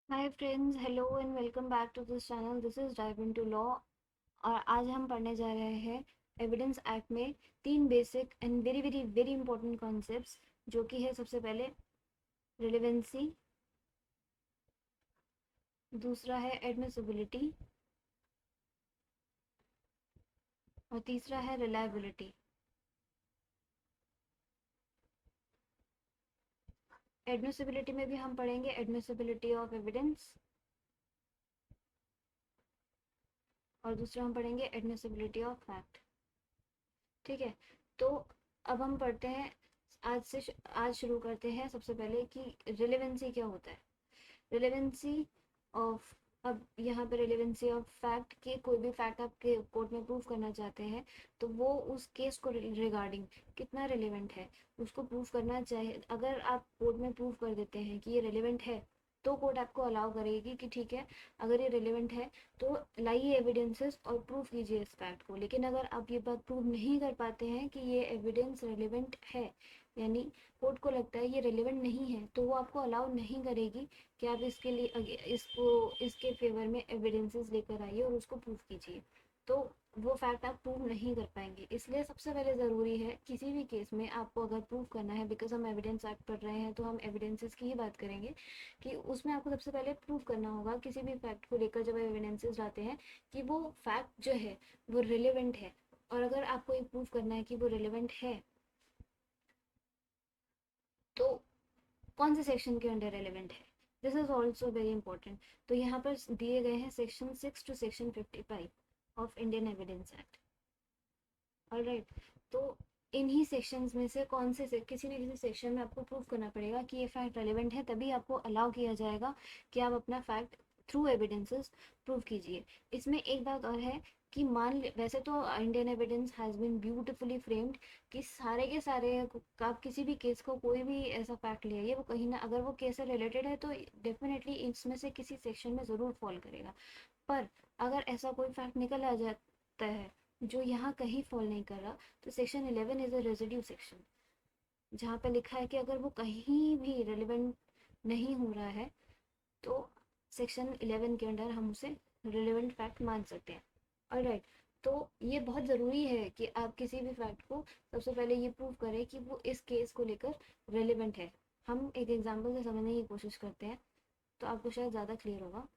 Hi friends, hello and welcome back to this channel. This is dive into law. और आज हम पढ़ने जा रहे हैं एविडेंस एक्ट में तीन basic and very very very important concepts, जो कि है सबसे पहले रिलेवेंसी, दूसरा है एडमिसिबिलिटी और तीसरा है रिलायबिलिटी। एडमिसिबिलिटी में भी हम पढ़ेंगे एडमिसिबिलिटी ऑफ एविडेंस और दूसरा हम पढ़ेंगे एडमिसिबिलिटी ऑफ फैक्ट। ठीक है, तो अब हम पढ़ते हैं। आज शुरू करते हैं सबसे पहले कि रिलेवेंसी क्या होता है। रिलेवेंसी ऑफ, अब यहाँ पे रिलेवेंसी ऑफ फैक्ट, कि कोई भी फैक्ट आप कोर्ट में प्रूव करना चाहते हैं तो वो उस केस को रिगार्डिंग कितना रिलेवेंट है उसको प्रूव करना चाहिए। अगर आप कोर्ट में प्रूव कर देते हैं कि ये रिलेवेंट है तो कोर्ट आपको अलाउ करेगी कि ठीक है, अगर ये रिलेवेंट है तो लाइए एविडेंसेस और प्रूव कीजिए इस फैक्ट को। लेकिन अगर आप ये बात प्रूव नहीं कर पाते हैं कि ये एविडेंस रिलेवेंट है, यानी कोर्ट को लगता है ये रिलेवेंट नहीं है, तो वो आपको अलाउ नहीं करेगी कि आप इसके लिए इसको इसके फेवर में एविडेंसेस लेकर आइए और उसको प्रूव कीजिए। तो वो फैक्ट आप प्रूव नहीं कर पाएंगे। इसलिए सबसे पहले ज़रूरी है किसी भी केस में आपको अगर प्रूव करना है, बिकॉज हम एविडेंस एक्ट पढ़ रहे हैं तो हम एविडेंसेस की ही बात करेंगे, कि उसमें आपको सबसे पहले प्रूव करना होगा किसी भी फैक्ट को लेकर जब एविडेंसेस लाते हैं कि वो फैक्ट जो है वो रिलेवेंट है। और अगर आपको ये प्रूव करना है कि वो रिलेवेंट है तो कौन से सेक्शन के अंडर रेलेवेंट है, this is also very important. तो यहाँ पर दिए गए हैं section 6 to section 55 of Indian evidence act. Alright, तो इन्हीं सेक्शंस में से कौन से किसी न किसी सेक्शन में आपको प्रूव करना पड़ेगा कि ये फैक्ट रेलेवेंट है, तभी आपको अलाउ किया जाएगा कि आप अपना फैक्ट थ्रू एविडेंसेस प्रूव कीजिए। इसमें एक बात और है कि वैसे तो Indian evidence has been beautifully framed कि सारे के सारे आप किसी भी केस को, कोई भी ऐसा फैक्ट ले आइए, वो कहीं ना, अगर वो केस से रिलेटेड है तो डेफिनेटली इसमें से किसी सेक्शन में ज़रूर फॉल करेगा। पर अगर ऐसा कोई फैक्ट निकल आ जाता है जो यहाँ कहीं फॉल नहीं कर रहा, तो section 11 is a residue section, जहाँ पे लिखा है कि अगर वो कहीं भी रिलेवेंट नहीं हो रहा है तो सेक्शन 11 के अंडर हम उसे रिलेवेंट फैक्ट मान सकते हैं। ऑलराइट, तो ये बहुत ज़रूरी है कि आप किसी भी फैक्ट को सबसे पहले ये प्रूव करें कि वो इस केस को लेकर रेलिवेंट है। हम एक एग्जांपल से समझने की कोशिश करते हैं तो आपको शायद ज़्यादा क्लियर होगा।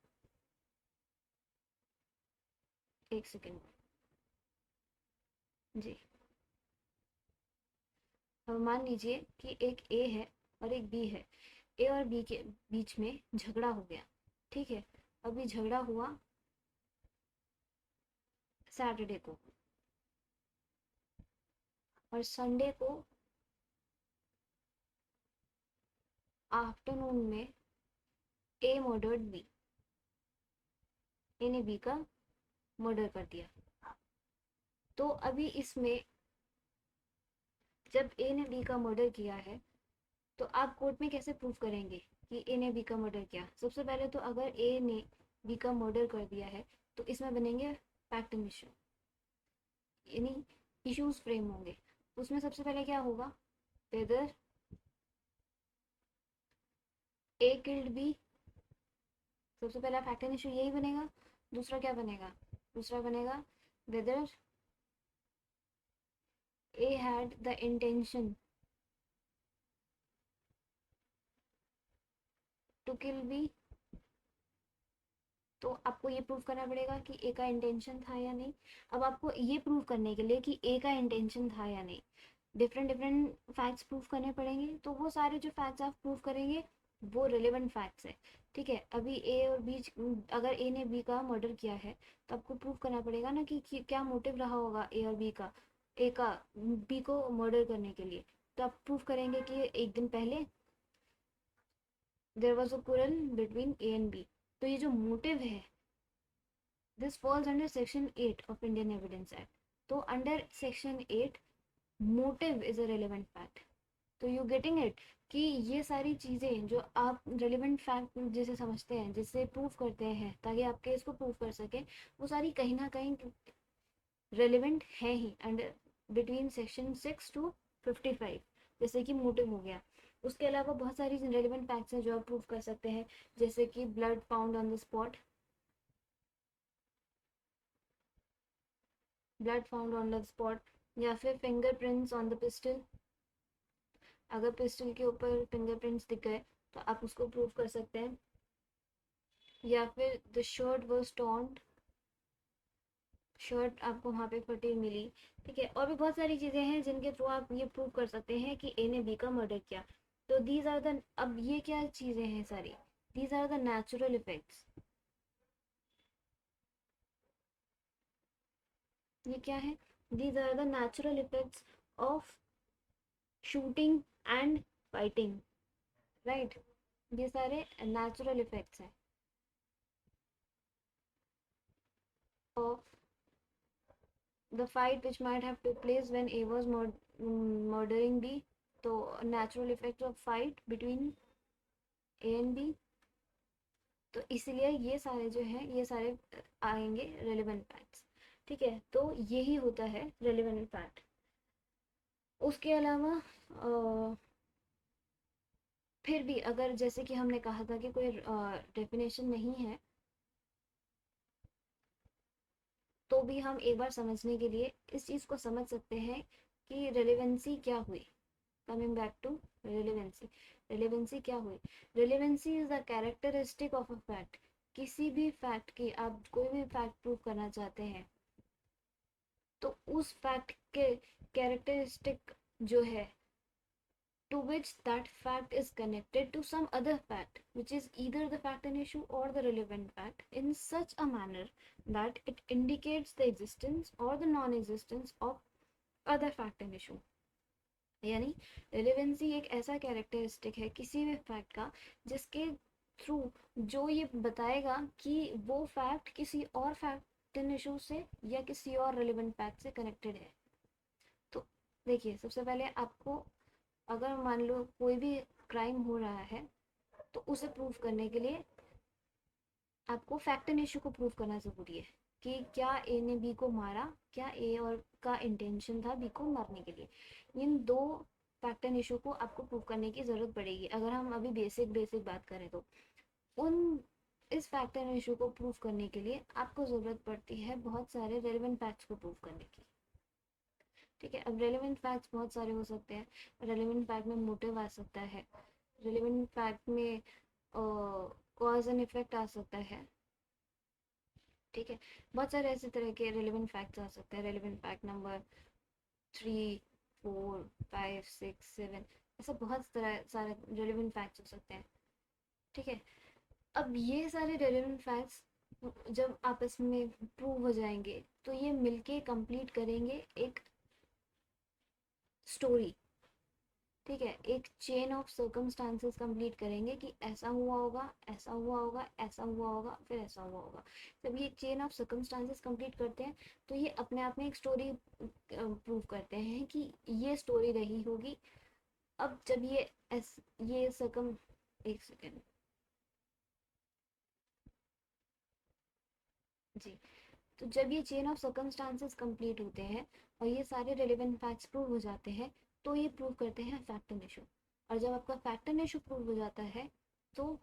एक सेकेंड जी। अब मान लीजिए कि एक ए है और एक बी है। ए और बी के बीच में झगड़ा हो गया। ठीक है, अभी झगड़ा हुआ सैटरडे को, और संडे को आफ्टरनून में ए मर्डर्ड बी। ए ने बी का मर्डर कर दिया। तो अभी इसमें जब ए ने बी का मर्डर किया है तो आप कोर्ट में कैसे प्रूव करेंगे कि ए ने बी का मर्डर किया। सबसे पहले तो अगर ए ने बी का मर्डर कर दिया है तो इसमें बनेंगे फैक्ट एंड इशू, यानी इश्यूज फ्रेम होंगे। उसमें सबसे पहले क्या होगा, वेदर ए किल्ड बी, सबसे पहला फैक्ट एंड इशू यही बनेगा। दूसरा क्या बनेगा, दूसरा बनेगा whether A had the intention to kill B. तो आपको ये प्रूव करना पड़ेगा कि ए का इंटेंशन था या नहीं। अब आपको ये प्रूव करने के लिए कि ए का इंटेंशन था या नहीं, डिफरेंट डिफरेंट फैक्ट्स प्रूव करने पड़ेंगे। तो वो सारे जो फैक्ट्स आप प्रूव करेंगे वो रिलेवेंट फैक्ट्स है। ठीक है, अभी ए और बी, अगर ए ने बी का मर्डर किया है तो आपको प्रूव करना पड़ेगा ना कि क्या मोटिव रहा होगा ए और बी का, ए का बी को मर्डर करने के लिए। तो आप प्रूव करेंगे कि एक दिन पहले there was a quarrel between A and B. तो ये जो मोटिव है, this falls under section 8 of Indian evidence Act. तो under section 8 motive is a relevant fact. तो यू गेटिंग इट, कि ये सारी चीज़ें जो आप रेलिवेंट फैक्ट जिसे समझते हैं, जिससे प्रूव करते हैं ताकि आप केस को प्रूव कर सकें, वो सारी कहीं ना कहीं रेलिवेंट है ही अंडर बिटवीन सेक्शन 6 टू 55। जैसे कि मोटिव हो गया, उसके अलावा बहुत सारी रेलिवेंट फैक्ट्स हैं जो आप प्रूव कर सकते हैं, जैसे कि blood found on the spot, blood found on the spot, या फिर फिंगरप्रिंट्स ऑन द पिस्टल। अगर पिस्टल के ऊपर फिंगरप्रिंट्स दिख गए तो आप उसको प्रूव कर सकते हैं। या फिर the shirt was torn, shirt आपको वहाँ पे फटी मिली। ठीक है, और भी बहुत सारी चीज़ें हैं जिनके थ्रू आप ये प्रूव कर सकते हैं कि ए ने बी का मर्डर किया। तो दीज आर द, अब ये क्या चीज़ें हैं सारी, these are the natural effects. ये क्या है, these are the natural effects of shooting and fighting, right. ये सारे नेचुरल इफेक्ट्स हैं of the fight which might have took place when A was murdering B. तो natural effect of fight between A and B, तो इसलिए ये सारे जो हैं ये सारे आएंगे रेलिवेंट फैक्ट्स। ठीक है, तो यही होता है रेलिवेंट फैक्ट। उसके अलावा फिर भी अगर जैसे कि हमने कहा था कि कोई डेफिनेशन नहीं है, तो भी हम एक बार समझने के लिए इस चीज़ को समझ सकते हैं कि रेलिवेंसी क्या हुई। Coming back to relevancy, relevancy क्या हुई, relevancy is the characteristic of a fact. किसी भी फैक्ट की, आप कोई भी फैक्ट प्रूव करना चाहते हैं तो उस फैक्ट के कैरेक्टरिस्टिक जो है, to which that fact is connected to some other fact which is either the fact in issue or the relevant fact in such a manner that it indicates the existence or the non-existence of other fact in issue। यानी relevancy एक ऐसा characteristic है किसी भी fact का जिसके through जो ये बताएगा कि वो फैक्ट किसी और फैक्ट इन इशू से या किसी और रिलेवेंट फैक्ट से कनेक्टेड है। तो देखिए, सबसे पहले आपको, अगर मान लो कोई भी क्राइम हो रहा है तो उसे प्रूव करने के लिए आपको फैक्ट एंड इशू को प्रूव करना ज़रूरी है कि क्या ए ने बी को मारा, क्या ए और का इंटेंशन था बी को मारने के लिए। इन दो फैक्ट एंड इशू को आपको प्रूव करने की ज़रूरत पड़ेगी। अगर हम अभी बेसिक बेसिक बात करें तो उन इस फैक्ट एंड इशू को प्रूव करने के लिए आपको ज़रूरत पड़ती है बहुत सारे रेलिवेंट फैक्ट्स को प्रूव करने की। ठीक है, अब रेलिवेंट फैक्ट्स बहुत सारे हो सकते हैं। रेलिवेंट फैक्ट में मोटिव आ सकता है, रेलिवेंट फैक्ट में कॉज एंड इफेक्ट आ सकता है। ठीक है, बहुत सारे ऐसे तरह के रेलिवेंट फैक्ट्स आ सकते हैं। रेलिवेंट फैक्ट नंबर 3, 4, 5, 6, 7, ऐसा बहुत तरह सारे रेलिवेंट फैक्ट्स हो सकते हैं। ठीक है, अब ये सारे रेलिवेंट फैक्ट्स जब आपस में प्रूव हो जाएंगे तो ये मिलके कंप्लीट करेंगे एक स्टोरी। ठीक है, एक चेन ऑफ सर्कमस्टांसेस कंप्लीट करेंगे कि ऐसा हुआ होगा, ऐसा हुआ होगा, ऐसा हुआ होगा, फिर ऐसा हुआ होगा। जब ये चेन ऑफ सर्कमस्टांसेस कंप्लीट करते हैं तो ये अपने आप में एक स्टोरी प्रूव करते हैं कि ये स्टोरी रही होगी। अब जब ये सर्कम, एक सेकेंड जी, तो जब ये चेन ऑफ सर्कमस्टांसेस कंप्लीट होते हैं और ये सारे रिलेवेंट फैक्ट्स प्रूव हो जाते हैं तो ये प्रूव करते हैं फैक्ट एंड इशू। और जब आपका फैक्ट एंड इशू प्रूव हो जाता है तो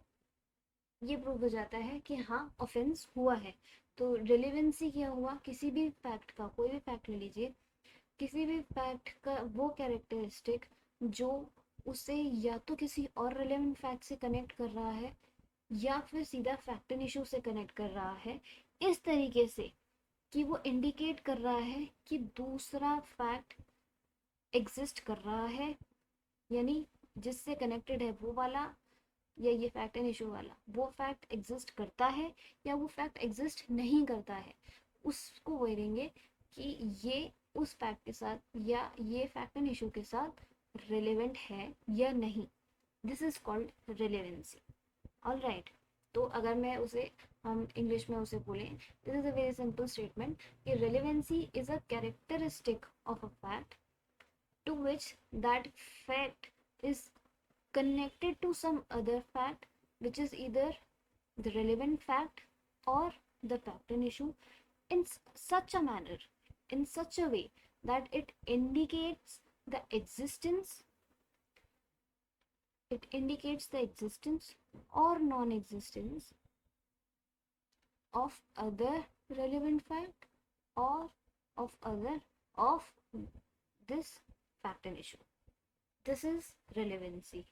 ये प्रूव हो जाता है कि हाँ ऑफेंस हुआ है। तो रिलेवेंसी क्या हुआ, किसी भी फैक्ट का, कोई भी फैक्ट ले लीजिए, किसी भी फैक्ट का वो कैरेक्टरिस्टिक जो उसे या तो किसी और रिलेवेंट फैक्ट से कनेक्ट कर रहा है या फिर सीधा फैक्ट एंड इशू से कनेक्ट कर रहा है, इस तरीके से कि वो इंडिकेट कर रहा है कि दूसरा फैक्ट एग्जिस्ट कर रहा है, यानी जिससे कनेक्टेड है वो वाला, या ये फैक्ट एंड इशू वाला वो फैक्ट एग्जिस्ट करता है या वो फैक्ट एग्जिस्ट नहीं करता है, उसको बोलेंगे कि ये उस फैक्ट के साथ या ये फैक्ट एंड इशू के साथ रिलेवेंट है या नहीं। This is called relevancy. All right, तो अगर मैं उसे, हम इंग्लिश में उसे बोलें, this is a very simple statement कि relevancy is a characteristic of a fact to which that fact is connected to some other fact which is either the relevant fact or the fact and issue in such a manner, in such a way that it indicates the existence It indicates the existence or non-existence of other relevant fact or of this fact and issue. This is relevancy.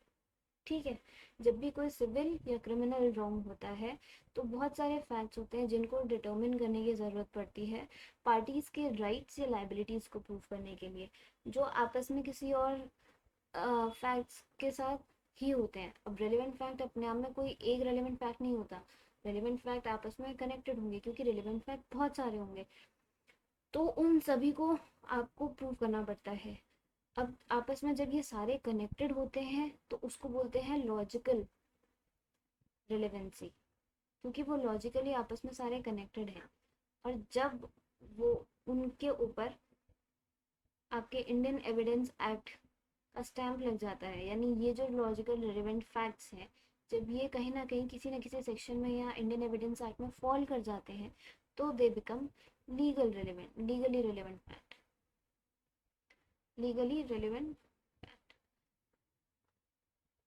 ठीक है। जब भी कोई civil या criminal wrong होता है तो बहुत सारे फैक्ट्स होते हैं जिनको डिटर्मिन करने की ज़रूरत पड़ती है पार्टीज के राइट्स या लाइबिलिटीज़ को प्रूव करने के लिए, जो आपस में किसी और फैक्ट्स के साथ ही होते हैं। अब रेलिवेंट फैक्ट अपने आप में कोई एक रेलिवेंट फैक्ट नहीं होता, रेलिवेंट फैक्ट आपस में कनेक्टेड होंगे क्योंकि रेलिवेंट फैक्ट बहुत सारे होंगे, तो उन सभी को आपको प्रूव करना पड़ता है। अब आपस में जब ये सारे कनेक्टेड होते हैं तो उसको बोलते हैं लॉजिकल रिलेवेंसी, क्योंकि वो लॉजिकली आपस में सारे कनेक्टेड हैं। और जब वो उनके ऊपर आपके इंडियन एविडेंस एक्ट का स्टैंप लग जाता है, यानी ये जो लॉजिकल रिलेवेंट फैक्ट्स हैं, जब ये कहीं ना किसी सेक्शन में या इंडियन एविडेंस एक्ट में फॉल कर जाते हैं तो they become legally relevant fact, legally relevant.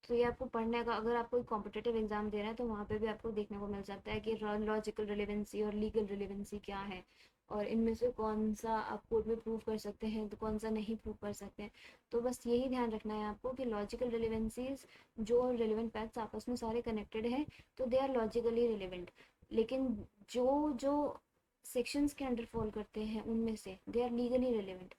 तो ये आपको पढ़ने का, अगर आप कोई कॉम्पिटिटिव एग्जाम दे रहे हैं तो वहाँ पे भी आपको देखने को मिल सकता है कि लॉजिकल रिलेवेंसी और लीगल रिलेवेंसी क्या है, और इनमें से कौन सा आप कोर्ट में प्रूव कर सकते हैं तो कौन सा नहीं प्रूव कर सकते हैं। तो बस यही ध्यान रखना है आपको कि लॉजिकल रिलेवेंसीज, जो रिलेवेंट फैक्ट्स आपस में सारे कनेक्टेड हैं तो दे आर लॉजिकली रिलेवेंट, लेकिन जो जो सेक्शंस के अंडर फॉल करते हैं उनमें से दे आर लीगली रिलेवेंट।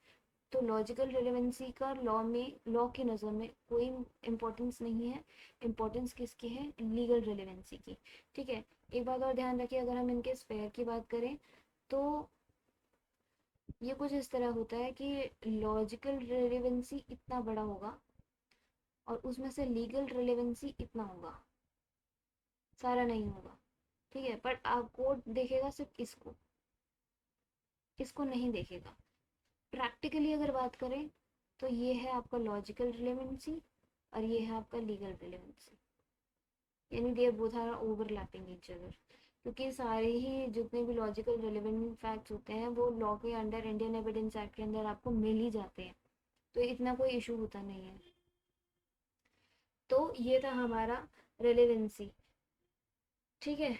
तो लॉजिकल रिलेवेंसी का लॉ की नज़र में कोई इम्पोर्टेंस नहीं है, इम्पोर्टेंस किसकी है, लीगल रिलेवेंसी की। ठीक है। एक बात और ध्यान रखिए, अगर हम इनके स्पेयर की बात करें तो ये कुछ इस तरह होता है कि लॉजिकल रिलेवेंसी इतना बड़ा होगा और उसमें से लीगल रिलेवेंसी इतना होगा, सारा नहीं होगा। ठीक है, पर आप कोर्ट देखेगा सिर्फ इसको, इसको नहीं देखेगा। प्रैक्टिकली अगर बात करें तो ये है आपका लॉजिकल रिलेवेंसी और ये है आपका लीगल रिलेवेंसी, यानी they both are overlapping each other, क्योंकि सारे ही जितने भी लॉजिकल रिलेवेंट फैक्ट्स होते हैं वो लॉ के अंडर, इंडियन एविडेंस एक्ट के अंदर आपको मिल ही जाते हैं, तो इतना कोई इशू होता नहीं है। तो ये था हमारा रेलेवेंसी। ठीक है।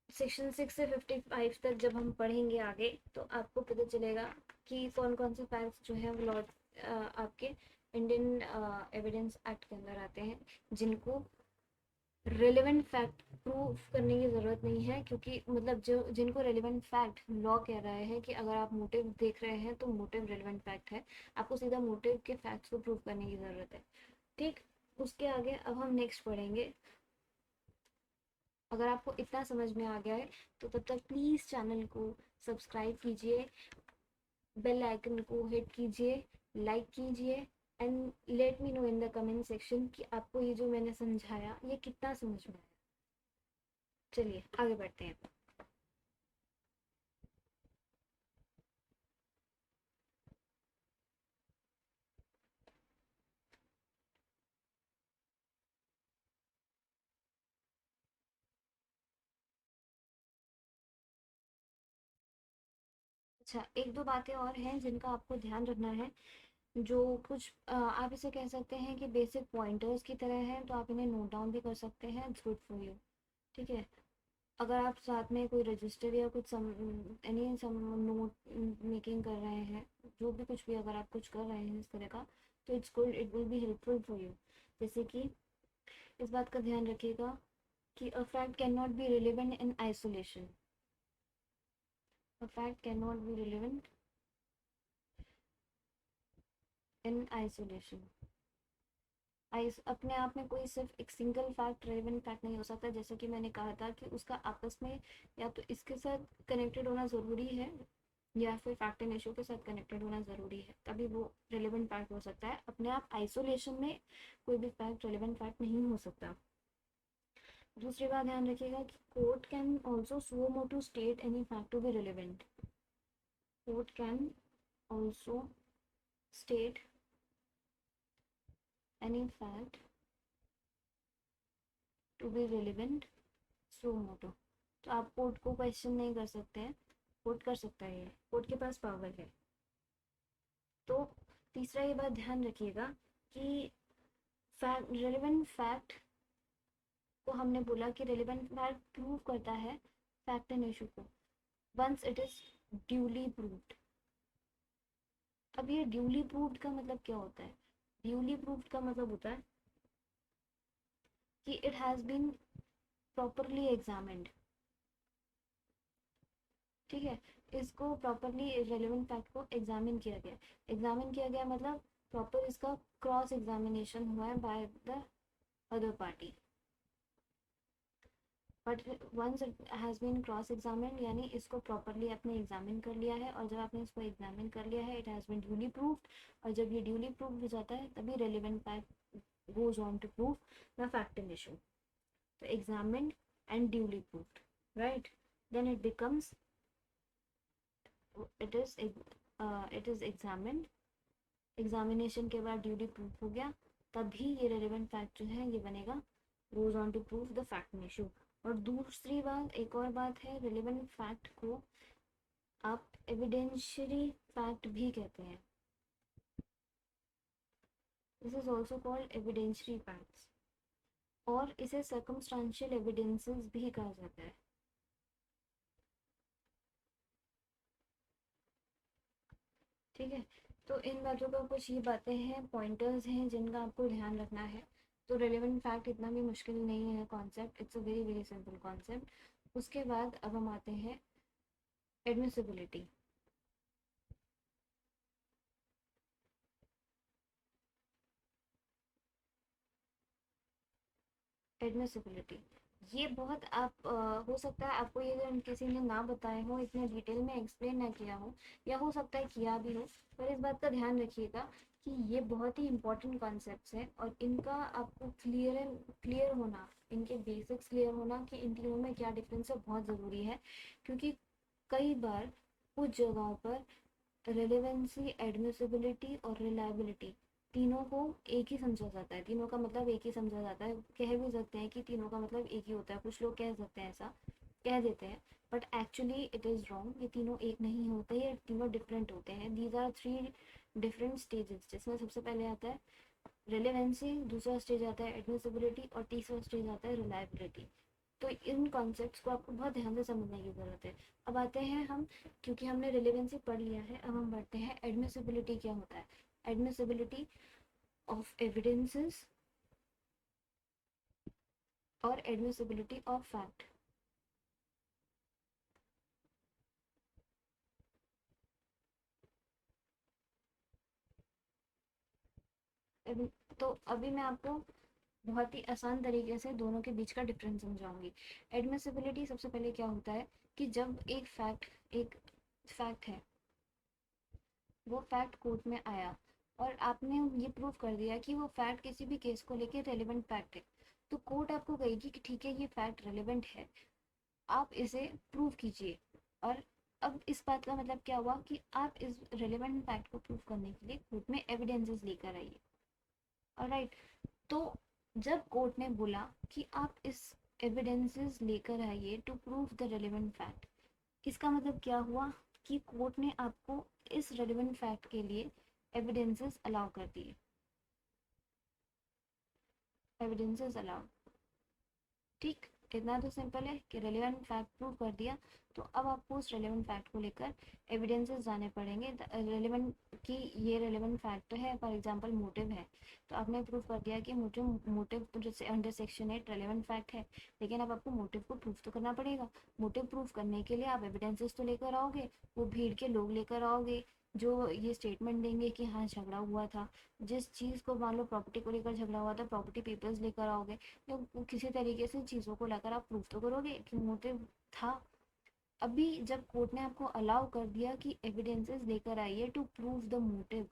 सेक्शन 6 से 55 तक जब हम पढ़ेंगे आगे तो आपको पता चलेगा कि कौन कौन से फैक्ट्स जो है वो आपके इंडियन एविडेंस एक्ट के अंदर आते हैं जिनको रेलेवेंट फैक्ट प्रूव करने की ज़रूरत नहीं है, क्योंकि मतलब जो जिनको रेलेवेंट फैक्ट लॉ कह रहा है कि अगर आप मोटिव देख रहे हैं तो मोटिव रेलेवेंट फैक्ट है, आपको सीधा मोटिव के फैक्ट्स को प्रूव करने की ज़रूरत है। ठीक। उसके आगे अब हम नेक्स्ट पढ़ेंगे। अगर आपको इतना समझ में आ गया है तो तब तक प्लीज़ चैनल को सब्सक्राइब कीजिए, बेल आइकन को हिट कीजिए, लाइक कीजिए, and let me know in the comment section कि आपको ये जो मैंने समझाया ये कितना समझ में आया। चलिए आगे बढ़ते हैं। अच्छा, एक दो बातें और हैं जिनका आपको ध्यान रखना है, जो कुछ आप इसे कह सकते हैं कि बेसिक पॉइंटर्स की तरह हैं, तो आप इन्हें नोट डाउन भी कर सकते हैं, इट्स गुड फॉर यू। ठीक है। अगर आप साथ में कोई रजिस्टर या कुछ एनी सम नोट मेकिंग कर रहे हैं, जो भी कुछ भी अगर आप कुछ कर रहे हैं इस तरह का, तो it's good, it will be helpful for you. जैसे कि इस बात का ध्यान रखिएगा कि a fact can not be relevant in isolation, a fact can not be relevant in isolation. अपने आप में कोई सिर्फ एक सिंगल फैक्ट रेलेवेंट फैक्ट नहीं हो सकता, जैसे कि मैंने कहा था कि उसका आपस में या तो इसके साथ कनेक्टेड होना ज़रूरी है या फिर फैक्ट एंड इशू के साथ कनेक्टेड होना ज़रूरी है, तभी वो रेलेवेंट फैक्ट हो सकता है। अपने आप आइसोलेशन में कोई भी फैक्ट रेलेवेंट फैक्ट नहीं हो सकता। दूसरी बात ध्यान रखिएगा कि court can also suo motu state any fact to be relevant, court can also state any fact to be relevant suo motu. तो आप कोर्ट को क्वेश्चन नहीं कर सकते हैं, कोर्ट कर सकता है, कोर्ट के पास पावर है। तो तीसरा ये बात ध्यान रखिएगा कि फैक्ट, रेलेवेंट फैक्ट को हमने बोला कि रेलेवेंट फैक्ट प्रूव करता है फैक्ट एंड इशू को once it is duly proved. अब ये ड्यूली प्रूव्ड का मतलब क्या होता है? ड्यूली प्रूव्ड का मतलब होता है कि it has been properly examined. ठीक है, इसको प्रॉपरली रेलेवेंट फैक्ट को एग्जामिन किया गया। एग्जामिन किया गया मतलब प्रॉपर इसका क्रॉस एग्जामिनेशन हुआ है by the other party. But once it has been cross examine यानी इसको प्रॉपरली आपने एग्जामिन कर लिया है, और जब आपने इसको एग्जामिन कर लिया है it has been duly proved, और जब ये ड्यूली प्रूव हो जाता है तभी relevant fact goes on to prove the fact in issue. तो examined and duly proved, right, then it becomes it is examined. Examination के बाद ड्यूली प्रूव हो गया, तभी ये रेलिवेंट फैक्ट जो है ये बनेगा goes on to prove the fact in issue. और दूसरी बात, एक और बात है, रेलिवेंट फैक्ट को आप एविडेंशियरी फैक्ट भी कहते हैं। This is also called evidentiary facts, और इसे सर्कमस्टांशियल एविडेंसेस भी कहा जाता है। ठीक है, तो इन बातों का कुछ ये बातें हैं, पॉइंटर्स हैं जिनका आपको ध्यान रखना है। तो रेलेवेंट फैक्ट इतना भी मुश्किल नहीं है concept, it's a very very simple concept. उसके बाद अब हम आते हैं एडमिसिबिलिटी। एडमिसिबिलिटी ये बहुत आप हो सकता है आपको ये किसी ने ना बताए हो, इतने डिटेल में एक्सप्लेन ना किया हो, या हो सकता है किया भी हो, पर इस बात का ध्यान रखिएगा कि ये बहुत ही इंपॉर्टेंट कॉन्सेप्ट्स हैं, और इनका आपको क्लियर होना, इनके बेसिक्स क्लियर होना कि इन तीनों में क्या डिफरेंस है बहुत ज़रूरी है। क्योंकि कई बार कुछ जगहों पर रेलेवेंसी, एडमिसिबिलिटी और रिलायबिलिटी तीनों को एक ही समझा जाता है, तीनों का मतलब एक ही समझा जाता है। कह भी सकते हैं कि तीनों का मतलब एक ही होता है, कुछ लोग कह सकते हैं, ऐसा कह देते हैं, but actually it is wrong. ये तीनों एक नहीं होते, ये तीनों डिफरेंट होते हैं। These are three different stages, जिसमें सबसे पहले आता है रेलेवेंसी, दूसरा स्टेज आता है एडमिसिबिलिटी, और तीसरा स्टेज आता है रिलायबिलिटी। तो इन कॉन्सेप्ट्स को आपको बहुत ध्यान से समझने की ज़रूरत है। अब आते हैं हम, क्योंकि हमने रिलेवेंसी पढ़ लिया है, अब हम बढ़ते हैं एडमिसिबिलिटी क्या होता है। एडमिसिबिलिटी ऑफ एविडेंसेस और एडमिसिबिलिटी ऑफ फैक्ट। तो अभी मैं आपको बहुत ही आसान तरीके से दोनों के बीच का डिफरेंस समझाऊंगी। एडमिसिबिलिटी सबसे पहले क्या होता है कि जब एक फैक्ट है, वो फैक्ट कोर्ट में आया और आपने ये प्रूव कर दिया कि वो फैक्ट किसी भी केस को लेके रेलेवेंट फैक्ट है, तो कोर्ट आपको कहेगी कि ठीक है ये फैक्ट रेलेवेंट है, आप इसे प्रूव कीजिए। और अब इस बात का मतलब क्या हुआ कि आप इस रेलेवेंट फैक्ट को प्रूव करने के लिए कोर्ट में एविडेंसेस लेकर आइए। ऑलराइट, तो जब कोर्ट ने बोला कि आप इस एविडेंसेस लेकर आइए to prove the relevant fact, इसका मतलब क्या हुआ कि कोर्ट ने आपको इस रेलेवेंट फैक्ट के लिए एविडेंसेस अलाउ कर दिए। एविडेंसेस अलाउ, ठीक, इतना तो सिंपल है कि रेलेवेंट फैक्ट प्रूव कर दिया, तो अब आपको उस रेलेवेंट फैक्ट को लेकर एविडेंसेस जाने पड़ेंगे। रेलेवेंट कि ये रेलेवेंट फैक्ट है, फॉर एग्जांपल मोटिव है, तो आपने प्रूव कर दिया कि मोटिव मोटिव जैसे अंडर सेक्शन 8 रेलेवेंट फैक्ट है, लेकिन अब आपको मोटिव को प्रूव तो करना पड़ेगा। मोटिव प्रूव करने के लिए आप एविडेंसेस तो लेकर आओगे, वो भीड़ के लोग लेकर आओगे जो ये स्टेटमेंट देंगे कि हाँ झगड़ा हुआ था, जिस चीज़ को मान लो प्रॉपर्टी को लेकर झगड़ा हुआ था, प्रॉपर्टी पेपर्स लेकर आओगे, या किसी तरीके से चीज़ों को लेकर आप प्रूफ तो करोगे कि मोटिव था। अभी जब कोर्ट ने आपको अलाउ कर दिया कि एविडेंसेस लेकर आइए to prove the motive,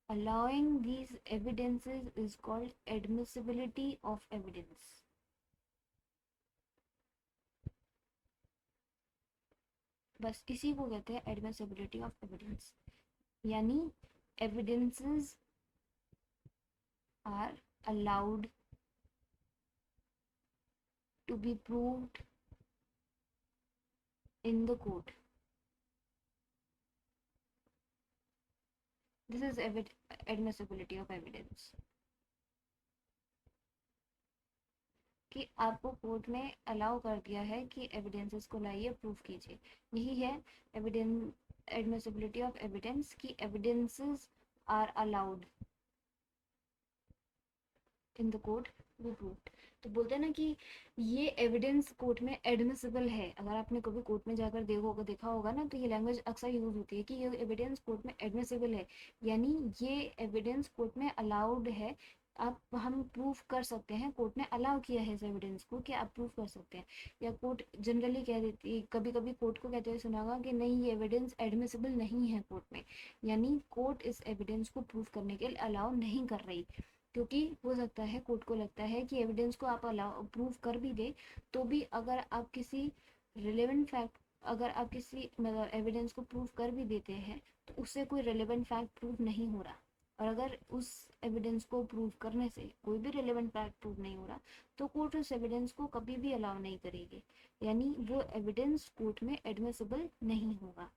allowing these evidences is called admissibility of evidence। बस इसी को कहते हैं एडमिसिबिलिटी ऑफ एविडेंस, यानी evidences are allowed to be proved in the court। This is admissibility of evidence। कि आपको कोर्ट में अलाउ कर दिया है कि एविडेंसेस को लाइए, प्रूफ कीजिए। यही है एविडेंस, एडमिसिबिलिटी ऑफ एविडेंस, कि evidences are allowed in the court be proved. तो बोलते हैं ना कि ये एविडेंस कोर्ट में एडमिसिबल है। अगर आपने कभी कोर्ट में जाकर देखा होगा ना, तो ये लैंग्वेज अक्सर यूज होती है कि ये एविडेंस कोर्ट में एडमिसिबल है, यानी ये एविडेंस कोर्ट में अलाउड है। आप हम प्रूफ कर सकते हैं, कोर्ट ने अलाउ किया है इस एविडेंस को कि आप प्रूफ कर सकते हैं। या कोर्ट जनरली कह देती, कभी कभी कोर्ट को कहते हुए सुना होगा कि नहीं, ये एविडेंस एडमिसिबल नहीं है कोर्ट में, यानी कोर्ट इस एविडेंस को प्रूफ करने के लिए अलाउ नहीं कर रही। क्योंकि हो सकता है कोर्ट को लगता है कि एविडेंस को आप अलाउ प्रूव कर भी दे, तो भी अगर आप किसी रिलेवेंट फैक्ट, अगर आप किसी मतलब एविडेंस को प्रूव कर भी देते हैं, तो उससे कोई रिलेवेंट फैक्ट प्रूव नहीं हो रहा। और अगर उस एविडेंस को प्रूव करने से कोई भी रिलेवेंट फैक्ट प्रूव नहीं हो रहा, तो कोर्ट उस एविडेंस को कभी भी अलाउ नहीं करेगी, यानी वो एविडेंस कोर्ट में एडमिसिबल नहीं होगा।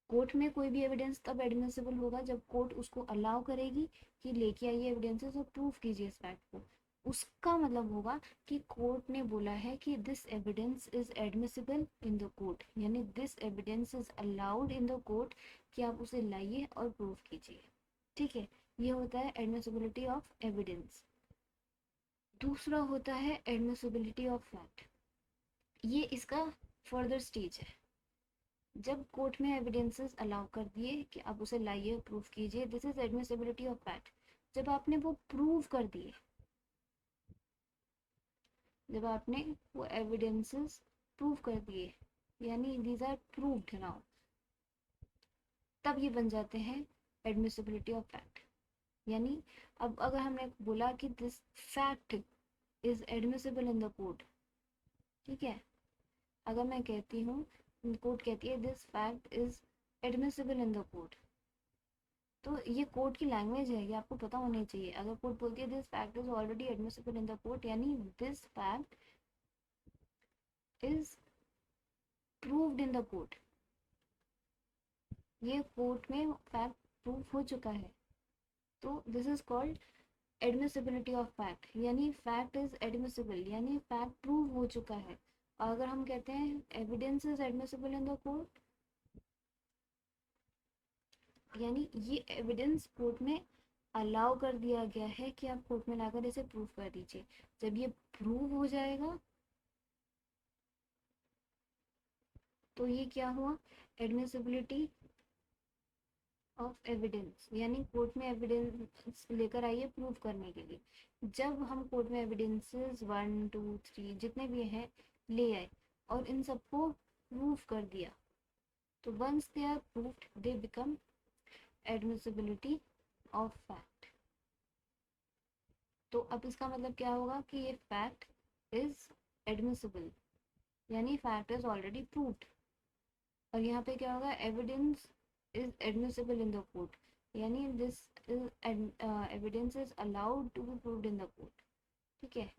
कोर्ट में कोई भी एविडेंस तब एडमिसिबल होगा जब कोर्ट उसको अलाउ करेगी कि लेके आइए एविडेंसेस और प्रूफ कीजिए इस फैक्ट को। उसका मतलब होगा कि कोर्ट ने बोला है कि this evidence is admissible in the court, यानी this evidence is allowed in the court, कि आप उसे लाइए और प्रूफ कीजिए। ठीक है, ये होता है एडमिसिबिलिटी ऑफ एविडेंस। दूसरा होता है एडमिसिबिलिटी ऑफ फैक्ट। ये इसका फर्दर स्टेज है। जब कोर्ट में एविडेंसेस अलाउ कर दिए कि आप उसे लाइए, प्रूफ कीजिए, this is admissibility of fact. जब आपने वो प्रूव कर दिए, जब आपने वो एविडेंसेस प्रूव कर दिए, यानी दीज आर प्रूव्ड नाउ, तब ये बन जाते हैं एडमिसिबिलिटी ऑफ फैक्ट। यानी अब अगर हमने बोला कि this fact is admissible in the court, ठीक है, अगर मैं कहती हूँ, कोर्ट कहती है this fact is admissible in the court, तो ये कोर्ट की लैंग्वेज है, ये आपको पता होनी चाहिए। अगर कोर्ट बोलती है this fact is already admissible in the court, यानी this fact is proved in the court, ये कोर्ट में फैक्ट प्रूव हो चुका है। तो this is called admissibility of fact, यानी फैक्ट इज एडमिसिबल, यानी फैक्ट प्रूव हो चुका है। और अगर हम कहते हैं evidence is admissible in the court, यानी ये एविडेंस कोर्ट में अलाउ कर दिया गया है कि आप कोर्ट में लाकर इसे प्रूव कर दीजिए। जब ये प्रूव हो जाएगा, तो ये क्या हुआ, एडमिसिबिलिटी ऑफ एविडेंस, यानी कोर्ट में एविडेंस लेकर आइए प्रूव करने के लिए। जब हम कोर्ट में एविडेंसेस 1 2 3 जितने भी हैं ले आए और इन सबको प्रूव कर दिया, तो once they are proved they become admissibility of fact. तो अब इसका मतलब क्या होगा कि ये फैक्ट इज एडमिसिबल, यानी फैक्ट इज ऑलरेडी प्रूव्ड। और यहाँ पे क्या होगा, evidence is admissible in the court, यानी this is evidence is allowed to be proved in the court. ठीक है,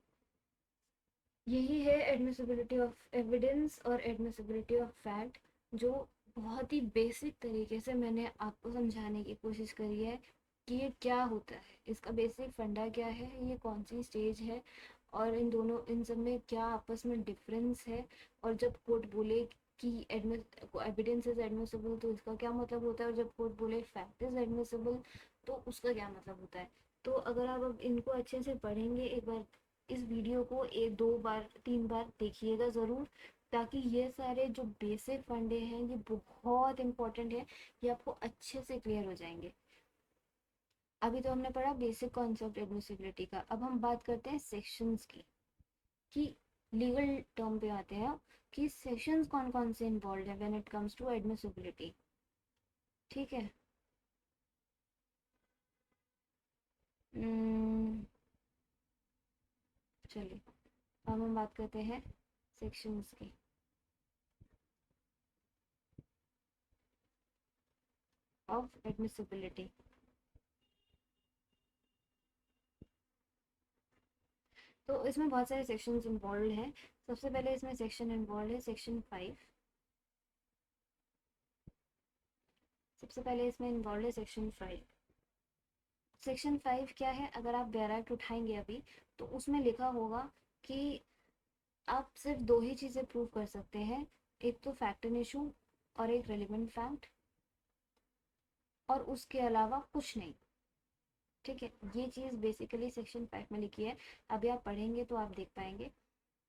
यही है एडमिसिबिलिटी ऑफ एविडेंस और एडमिसिबिलिटी ऑफ फैक्ट, जो बहुत ही बेसिक तरीके से मैंने आपको समझाने की कोशिश करी है कि ये क्या होता है, इसका बेसिक फंडा क्या है, ये कौन सी स्टेज है, और इन दोनों, इन सब में क्या आपस में डिफरेंस है। और जब कोर्ट बोले कि एविडेंस इज एडमिसिबल, तो इसका क्या मतलब होता है, और जब कोर्ट बोले फैक्ट इज एडमिसिबल, तो उसका क्या मतलब होता है। तो अगर आप अब इनको अच्छे से पढ़ेंगे, एक बार इस वीडियो को 1 2 बार 3 बार देखिएगा ज़रूर, ताकि ये सारे जो बेसिक फंडे हैं ये बहुत इंपॉर्टेंट है, ये आपको अच्छे से क्लियर हो जाएंगे। अभी तो हमने पढ़ा बेसिक कॉन्सेप्ट एडमिसिबिलिटी का, अब हम बात करते हैं सेक्शंस की, कि लीगल टर्म पे आते हैं कि सेक्शंस कौन कौन से इन्वॉल्व है when it comes to admissibility. ठीक है, चलिए अब हम बात करते हैं सेक्शंस की। ऑफ एडमिसिबिलिटी, तो इसमें बहुत सारे सेक्शंस इन्वॉल्व हैं। सबसे पहले इसमें सेक्शन इन्वॉल्व है सेक्शन 5। सबसे पहले इसमें इन्वॉल्व है सेक्शन 5। सेक्शन 5 क्या है, अगर आप बैर एक्ट उठाएंगे अभी तो उसमें लिखा होगा कि आप सिर्फ दो ही चीज़ें प्रूव कर सकते हैं, एक तो फैक्ट एंड इशू और एक रेलिवेंट फैक्ट, और उसके अलावा कुछ नहीं। ठीक है, ये चीज़ बेसिकली सेक्शन 5 में लिखी है, अभी आप पढ़ेंगे तो आप देख पाएंगे।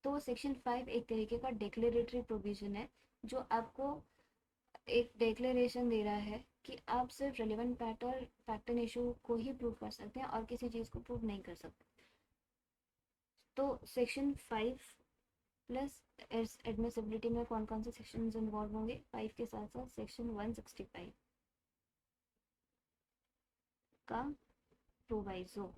तो सेक्शन 5 एक तरीके का डिक्लेरेटरी प्रोविजन है, जो आपको एक डिक्लेरेशन दे रहा है कि आप सिर्फ रेलिवेंट फैक्ट और फैक्ट एंड इशू को ही प्रूव कर सकते हैं और किसी चीज़ को प्रूव नहीं कर सकते। तो सेक्शन 5 प्लस एडमिसिबिलिटी में कौन कौन से सेक्शन इन्वॉल्व होंगे, 5 के साथ साथ सेक्शन 165 का प्रोवाइजो।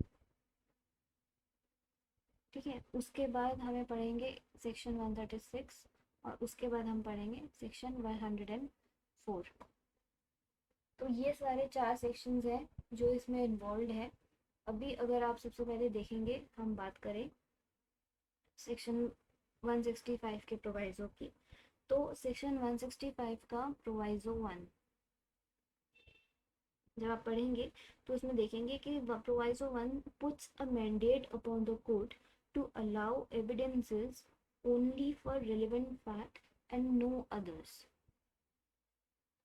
ठीक है, उसके बाद हमें पढ़ेंगे सेक्शन 136 और उसके बाद हम पढ़ेंगे सेक्शन 104। तो ये सारे 4 सेक्शंस हैं जो इसमें इन्वॉल्व है। अभी अगर आप सबसे पहले देखेंगे, हम बात करें सेक्शन 165 के प्रोवाइजो की, तो सेक्शन 165 का प्रोवाइजो 1 जब आप पढ़ेंगे तो उसमें देखेंगे कि proviso 1 puts a mandate upon the court to allow evidences only for relevant fact and no others.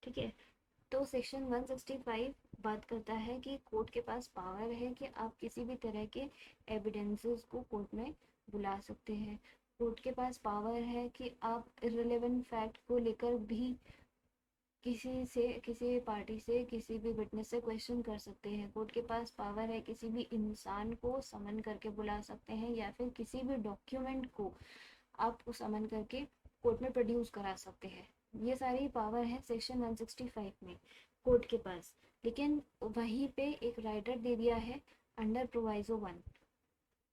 ठीक है, तो सेक्शन 165 बात करता है कि कोर्ट के पास पावर है कि आप किसी भी तरह के एविडेंसेस को कोर्ट में बुला सकते हैं। कोर्ट के पास पावर है कि आप इररिलेवेंट फैक्ट को लेकर भी किसी पार्टी से किसी भी विटनेस से क्वेश्चन कर सकते हैं। कोर्ट के पास पावर है किसी भी इंसान को समन करके बुला सकते हैं, या फिर किसी भी डॉक्यूमेंट को आप समन करके कोर्ट में प्रोड्यूस करा सकते हैं। ये सारी पावर है सेक्शन 165 में कोर्ट के पास। लेकिन वहीं पे एक राइटर दे दिया है अंडर प्रोवाइजो 1।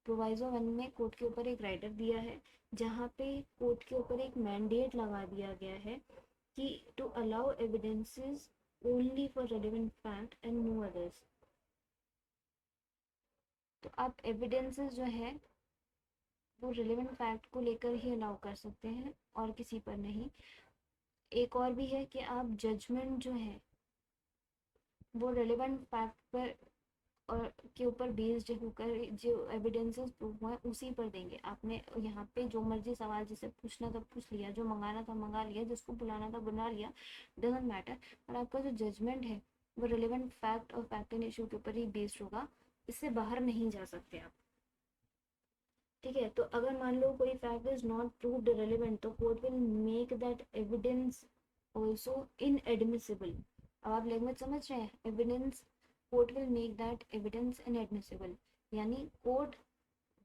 प्रोवाइजो 1 में कोर्ट के ऊपर एक राइटर दिया है, जहाँ पे कोर्ट के ऊपर एक मैंडेट लगा दिया गया है कि to allow evidences only for relevant fact and no others. तो आप एविडेंसेस जो है वो रिलेवेंट फैक्ट को लेकर ही अलाउ कर सकते हैं और किसी पर नहीं। एक और भी है कि आप जजमेंट जो है वो रिलेवेंट फैक्ट पर और के ऊपर बेस्ड होकर जो एविडेंसेस प्रूव हुआ है उसी पर देंगे। आपने यहाँ पे जो मर्जी सवाल जिसे पूछना था पूछ लिया, जो मंगाना था मंगा लिया, जिसको बुलाना था बुला लिया, डजेंट मैटर। और आपका जो जजमेंट है वो रिलेवेंट फैक्ट और फैक्ट एंड इशू के ऊपर ही बेस्ड होगा, इससे बाहर नहीं जा सकते आप। ठीक है, तो अगर मान लो कोई fact is not proved relevant तो court will make that evidence also inadmissible. अब आप लैंग्वेज समझ रहे हैं, evidence, court will make that evidence inadmissible, यानी कोर्ट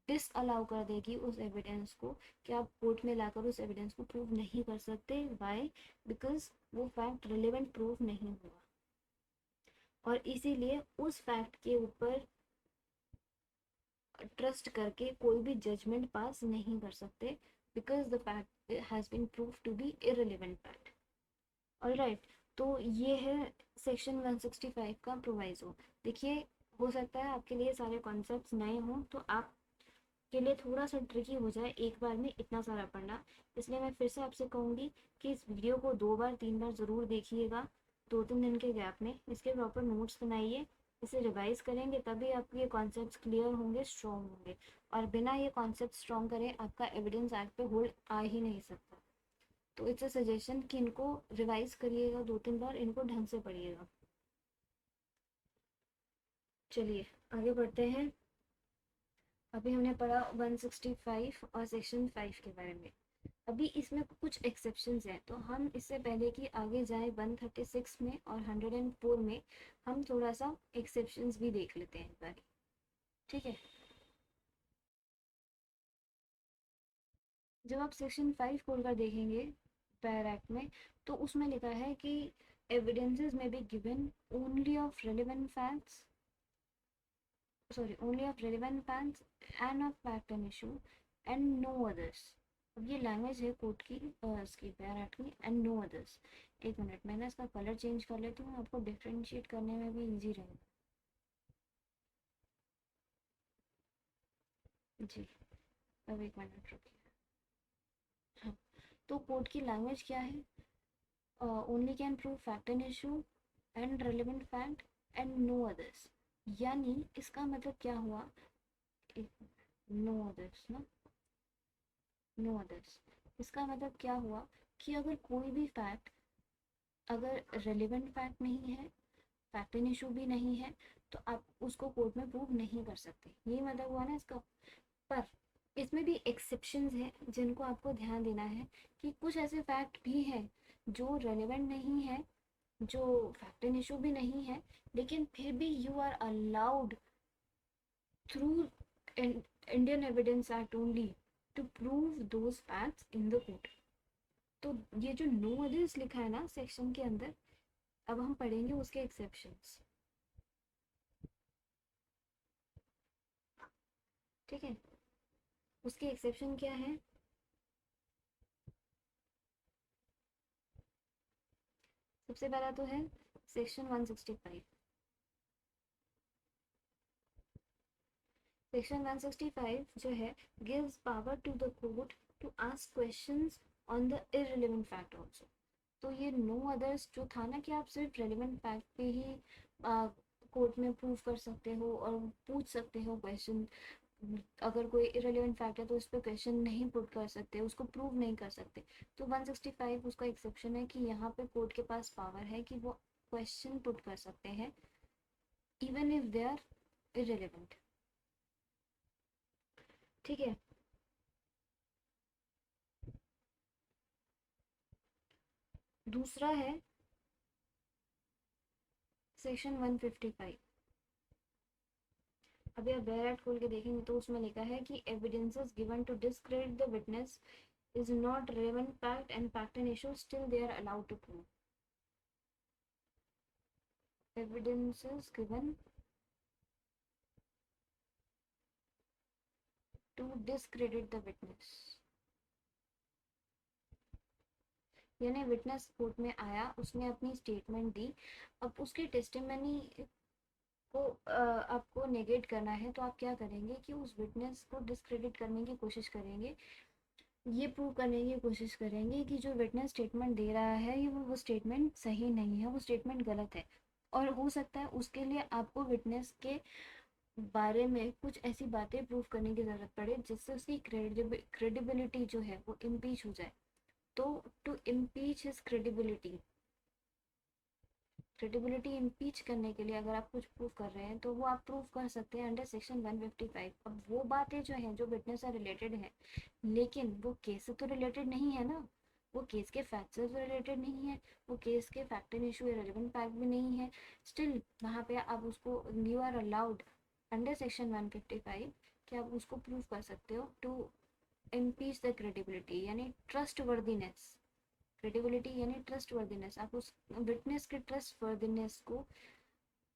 डिस अलाउ कर देगी उस एविडेंस को कि आप कोर्ट में लाकर उस एविडेंस को प्रूव नहीं कर सकते। वाई? बिकॉज वो फैक्ट रिलेवेंट प्रूव नहीं हुआ, और इसीलिए उस फैक्ट के ऊपर ट्रस्ट करके कोई भी जजमेंट पास नहीं कर सकते, because the fact has been prove to be irrelevant fact. Alright, तो ये है सेक्शन 165 का प्रोवाइजो। देखिए, हो सकता है आपके लिए सारे कॉन्सेप्ट्स नए हों तो आप के लिए थोड़ा सा ट्रिकी हो जाए एक बार में इतना सारा पढ़ना, इसलिए मैं फिर से आपसे कहूँगी कि इस वीडियो को 2 बार 3 बार ज़रूर देखिएगा, 2-3 दिन के गैप में इसके प्रॉपर नोट्स बनाइए, इसे रिवाइज करेंगे तभी आपके ये कॉन्सेप्ट्स क्लियर होंगे, स्ट्रॉन्ग होंगे। और बिना ये कॉन्सेप्ट स्ट्रॉन्ग करे आपका एविडेंस एक्ट पे होल्ड आ ही नहीं सकता। तो इट्स अ सजेशन कि इनको रिवाइज करिएगा 2-3 बार, इनको ढंग से पढ़िएगा। चलिए आगे बढ़ते हैं। अभी हमने पढ़ा 165 और सेक्शन 5 के बारे में। अभी इसमें कुछ एक्सेप्शंस हैं, तो हम इससे पहले कि आगे जाए 136 में और 104 में, हम थोड़ा सा एक्सेप्शंस भी देख लेते हैं एक बार। ठीक है, जब आप सेक्शन 5 खोलकर देखेंगे पैर एक्ट में, तो उसमें लिखा है कि evidences may be given only of relevant facts, sorry only of relevant facts and of fact and issue and no others. अब ये लैंग्वेज है कोर्ट की, इसकी पैर एक्ट की, एंड नो अदर्स। एक मिनट, मैंने इसका कलर चेंज कर लेती हूँ, आपको डिफ्रेंशिएट करने में भी ईजी रहेगा। जी, अब एक मिनट रुकिए। हाँ, तो कोर्ट की लैंग्वेज क्या है? Only can prove fact and issue and relevant fact and no others. यानी इसका मतलब क्या हुआ, नो अदर्स ना, नो अदर्स, इसका मतलब क्या हुआ कि अगर कोई भी फैक्ट अगर रेलिवेंट फैक्ट नहीं है, फैक्ट इन इशू भी नहीं है, तो आप उसको कोर्ट में प्रूव नहीं कर सकते, यही मतलब हुआ ना इसका। पर इसमें भी एक्सेप्शंस हैं जिनको आपको ध्यान देना है, कि कुछ ऐसे फैक्ट भी हैं जो रेलेवेंट नहीं है, जो फैक्ट इन इशू भी नहीं है, लेकिन फिर भी you are allowed through Indian evidence act only to prove those facts in the court. तो ये जो नो अदर्स लिखा है ना सेक्शन के अंदर, अब हम पढ़ेंगे उसके एक्सेप्शंस। ठीक है, उसके एक्सेप्शन क्या है। सबसे पहला तो है सेक्शन 165। सेक्शन 165 जो है, gives power to the court to ask questions on the irrelevant fact also. तो ये नो अदर्स जो था ना, कि आप सिर्फ रेलिवेंट फैक्ट पे ही कोर्ट में प्रूव कर सकते हो और पूछ सकते हो क्वेश्चन, अगर कोई इरेलीवेंट फैक्ट है तो उस पर क्वेश्चन नहीं पुट कर सकते, उसको प्रूव नहीं कर सकते। तो 165 उसका एक्सेप्शन है कि यहाँ पे कोर्ट के पास पावर है कि वो क्वेश्चन पुट कर सकते हैं even if they are irrelevant. ठीक है, दूसरा है सेक्शन 155। अभी आप बैराट खोल के देखेंगे तो उसमें लिखा है कि evidences given to discredit the witness is not relevant fact and fact and issue, still they are allowed to prove. Evidences given to discredit the witness, यानी विटनेस कोर्ट में आया, उसने अपनी स्टेटमेंट दी, अब उसके टेस्टिमनी को आपको नेगेट करना है, तो आप क्या करेंगे कि उस विटनेस को डिस्क्रेडिट करने की कोशिश करेंगे, ये प्रूव करने की कोशिश करेंगे कि जो विटनेस स्टेटमेंट दे रहा है ये वो स्टेटमेंट सही नहीं है, वो स्टेटमेंट गलत है। और हो सकता है उसके लिए आपको विटनेस के बारे में कुछ ऐसी बातें प्रूव करने की ज़रूरत पड़े जिससे उसकी क्रेडिबिलिटी जो है वो इम्पीच हो जाए। तो to impeach his credibility, credibility impeach करने के लिए अगर आप कुछ प्रूव कर रहे हैं तो वो आप प्रूव कर सकते हैं अंडर सेक्शन 155। अब वो बातें जो हैं जो विटनेस से रिलेटेड है, लेकिन वो केस से तो रिलेटेड नहीं है ना, वो केस के फैक्ट से तो रिलेटेड नहीं है, वो केस के fact and issue relevant fact भी नहीं है, स्टिल वहाँ पे आप उसको, you are allowed under section 155 कि आप उसको प्रूव कर सकते हो टू इम्पीच द क्रेडिबिलिटी, यानी ट्रस्ट वर्दीनेस। क्रेडिबिलिटी यानी ट्रस्ट वर्दीनेस, आप उस विटनेस के ट्रस्ट वर्दीनेस को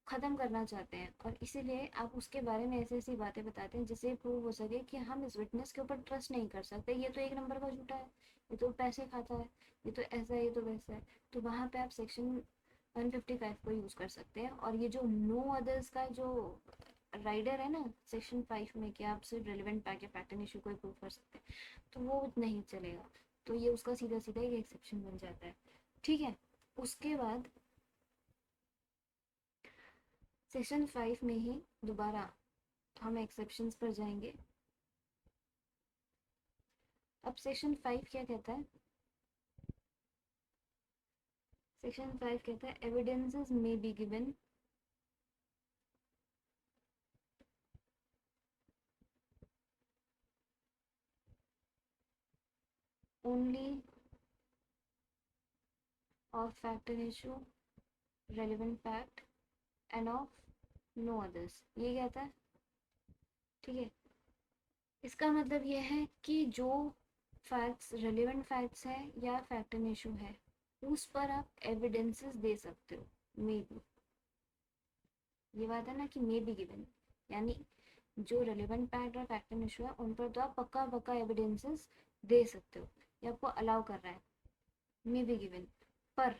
ख़त्म करना चाहते हैं, और इसीलिए आप उसके बारे में ऐसी ऐसी बातें बताते हैं जिससे प्रूव हो सके कि हम इस विटनेस के ऊपर ट्रस्ट नहीं कर सकते, ये तो एक नंबर का झूठा है, ये तो पैसे खाता है, ये तो ऐसा है, ये तो वैसा है। तो वहाँ पे आप सेक्शन 155 को यूज़ कर सकते हैं। और ये जो नो अदर्स का जो राइडर है ना सेक्शन 5 में, कि आप सिर्फ रेलिवेंट फैक्ट या फैक्ट एंड इशू को ही प्रूव कर सकते हैं, तो वो नहीं चलेगा। तो ये उसका सीधा सीधा एक एक्सेप्शन बन जाता है। ठीक है, उसके बाद सेक्शन 5 में ही दोबारा हम एक्सेप्शंस पर जाएंगे। अब सेक्शन 5 क्या कहता है, सेक्शन 5 कहता है evidences may be given only of fact and issue, relevant fact and of no others, ये कहता है। ठीक है, इसका मतलब यह है कि जो फैक्ट्स रेलिवेंट फैक्ट्स है या फैक्ट एंड इशू है, उस पर आप एविडेंसेस दे सकते हो, मे बी। ये बात है ना कि मे बी गिवन, यानी जो रेलिवेंट फैक्ट और फैक्ट एंड इशू है उन पर तो आप पक्का पक्का एविडेंसेस दे सकते हो, ये आपको अलाउ कर रहा है, मे बी गिवन। पर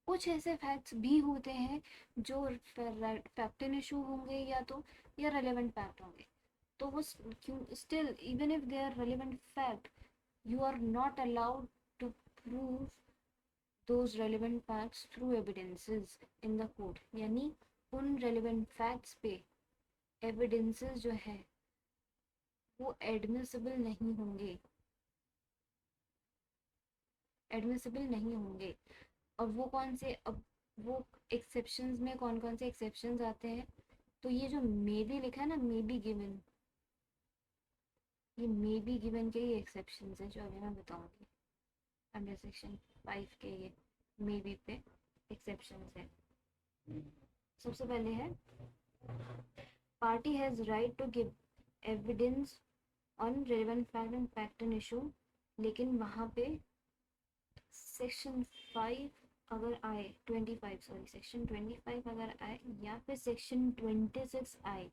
कुछ ऐसे फैक्ट्स भी होते हैं जो फैक्ट एंड इशू होंगे या तो, या रेलिवेंट फैक्ट होंगे, तो वो still even if they are relevant fact, you are not allowed to prove those relevant facts through evidences in the court, यानी उन रेलिवेंट फैक्ट्स पे एविडेंसेस जो है वो एडमिसिबल नहीं होंगे, एडमिसिबल नहीं होंगे। और वो कौन से, अब वो एक्सेप्शंस में कौन कौन से एक्सेप्शंस आते हैं, तो ये जो मे बी लिखा है ना, मे बी गिवन, ये मे बी गिवन के ही एक्सेप्शंस है जो अभी मैं बताऊंगी। अंडर सेक्शन 5 के ये मे बी पे एक्सेप्शंस है। सबसे पहले है party has right to give evidence on relevant fact and fact and issue, लेकिन वहाँ पे सेक्शन 5 अगर आए, 25 सॉरी, सेक्शन 25 अगर आए या फिर सेक्शन 26 आए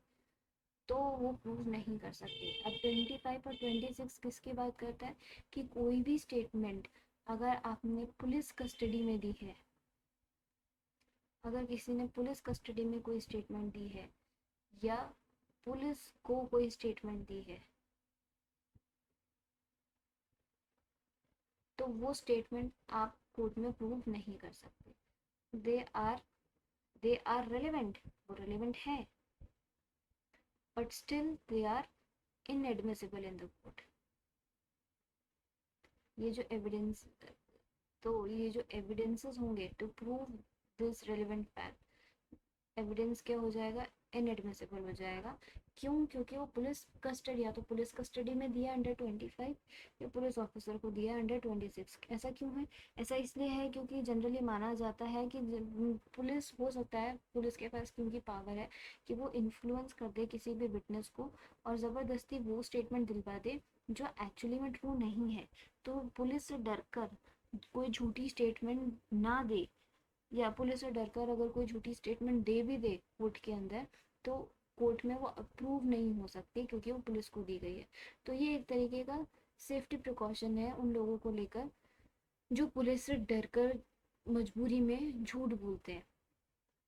तो वो प्रूव नहीं कर सकते। अब 25 और 26 किसकी बात करता है कि कोई भी स्टेटमेंट अगर आपने पुलिस कस्टडी में दी है, अगर किसी ने पुलिस कस्टडी में कोई स्टेटमेंट दी है या पुलिस को कोई स्टेटमेंट दी है, तो वो स्टेटमेंट आप कोर्ट में प्रूव नहीं कर सकते। दे आर रेलिवेंट, वो रेलिवेंट है, but still they are inadmissible in the court. ये जो एविडेंस, तो ये जो एविडेंसेस होंगे to prove this relevant fact, evidence क्या हो जाएगा, इनएडमिसिबल हो जाएगा। क्यों? क्योंकि वो पुलिस कस्टडी, या तो पुलिस कस्टडी में दिया अंडर 25 या पुलिस ऑफिसर को दिया अंडर 26। ऐसा क्यों है? ऐसा इसलिए है क्योंकि जनरली माना जाता है कि पुलिस, हो सकता है पुलिस के पास क्योंकि पावर है कि वो इन्फ्लुएंस कर दे किसी भी विटनेस को और ज़बरदस्ती वो स्टेटमेंट दिलवा दे जो एक्चुअली में ट्रू नहीं है। तो पुलिस से डर कर कोई झूठी स्टेटमेंट ना दे, या पुलिस से डरकर अगर कोई झूठी स्टेटमेंट दे भी दे कोर्ट के अंदर, तो कोर्ट में वो अप्रूव नहीं हो सकती क्योंकि वो पुलिस को दी गई है। तो ये एक तरीके का सेफ्टी प्रिकॉशन है उन लोगों को लेकर जो पुलिस से डरकर मजबूरी में झूठ बोलते हैं,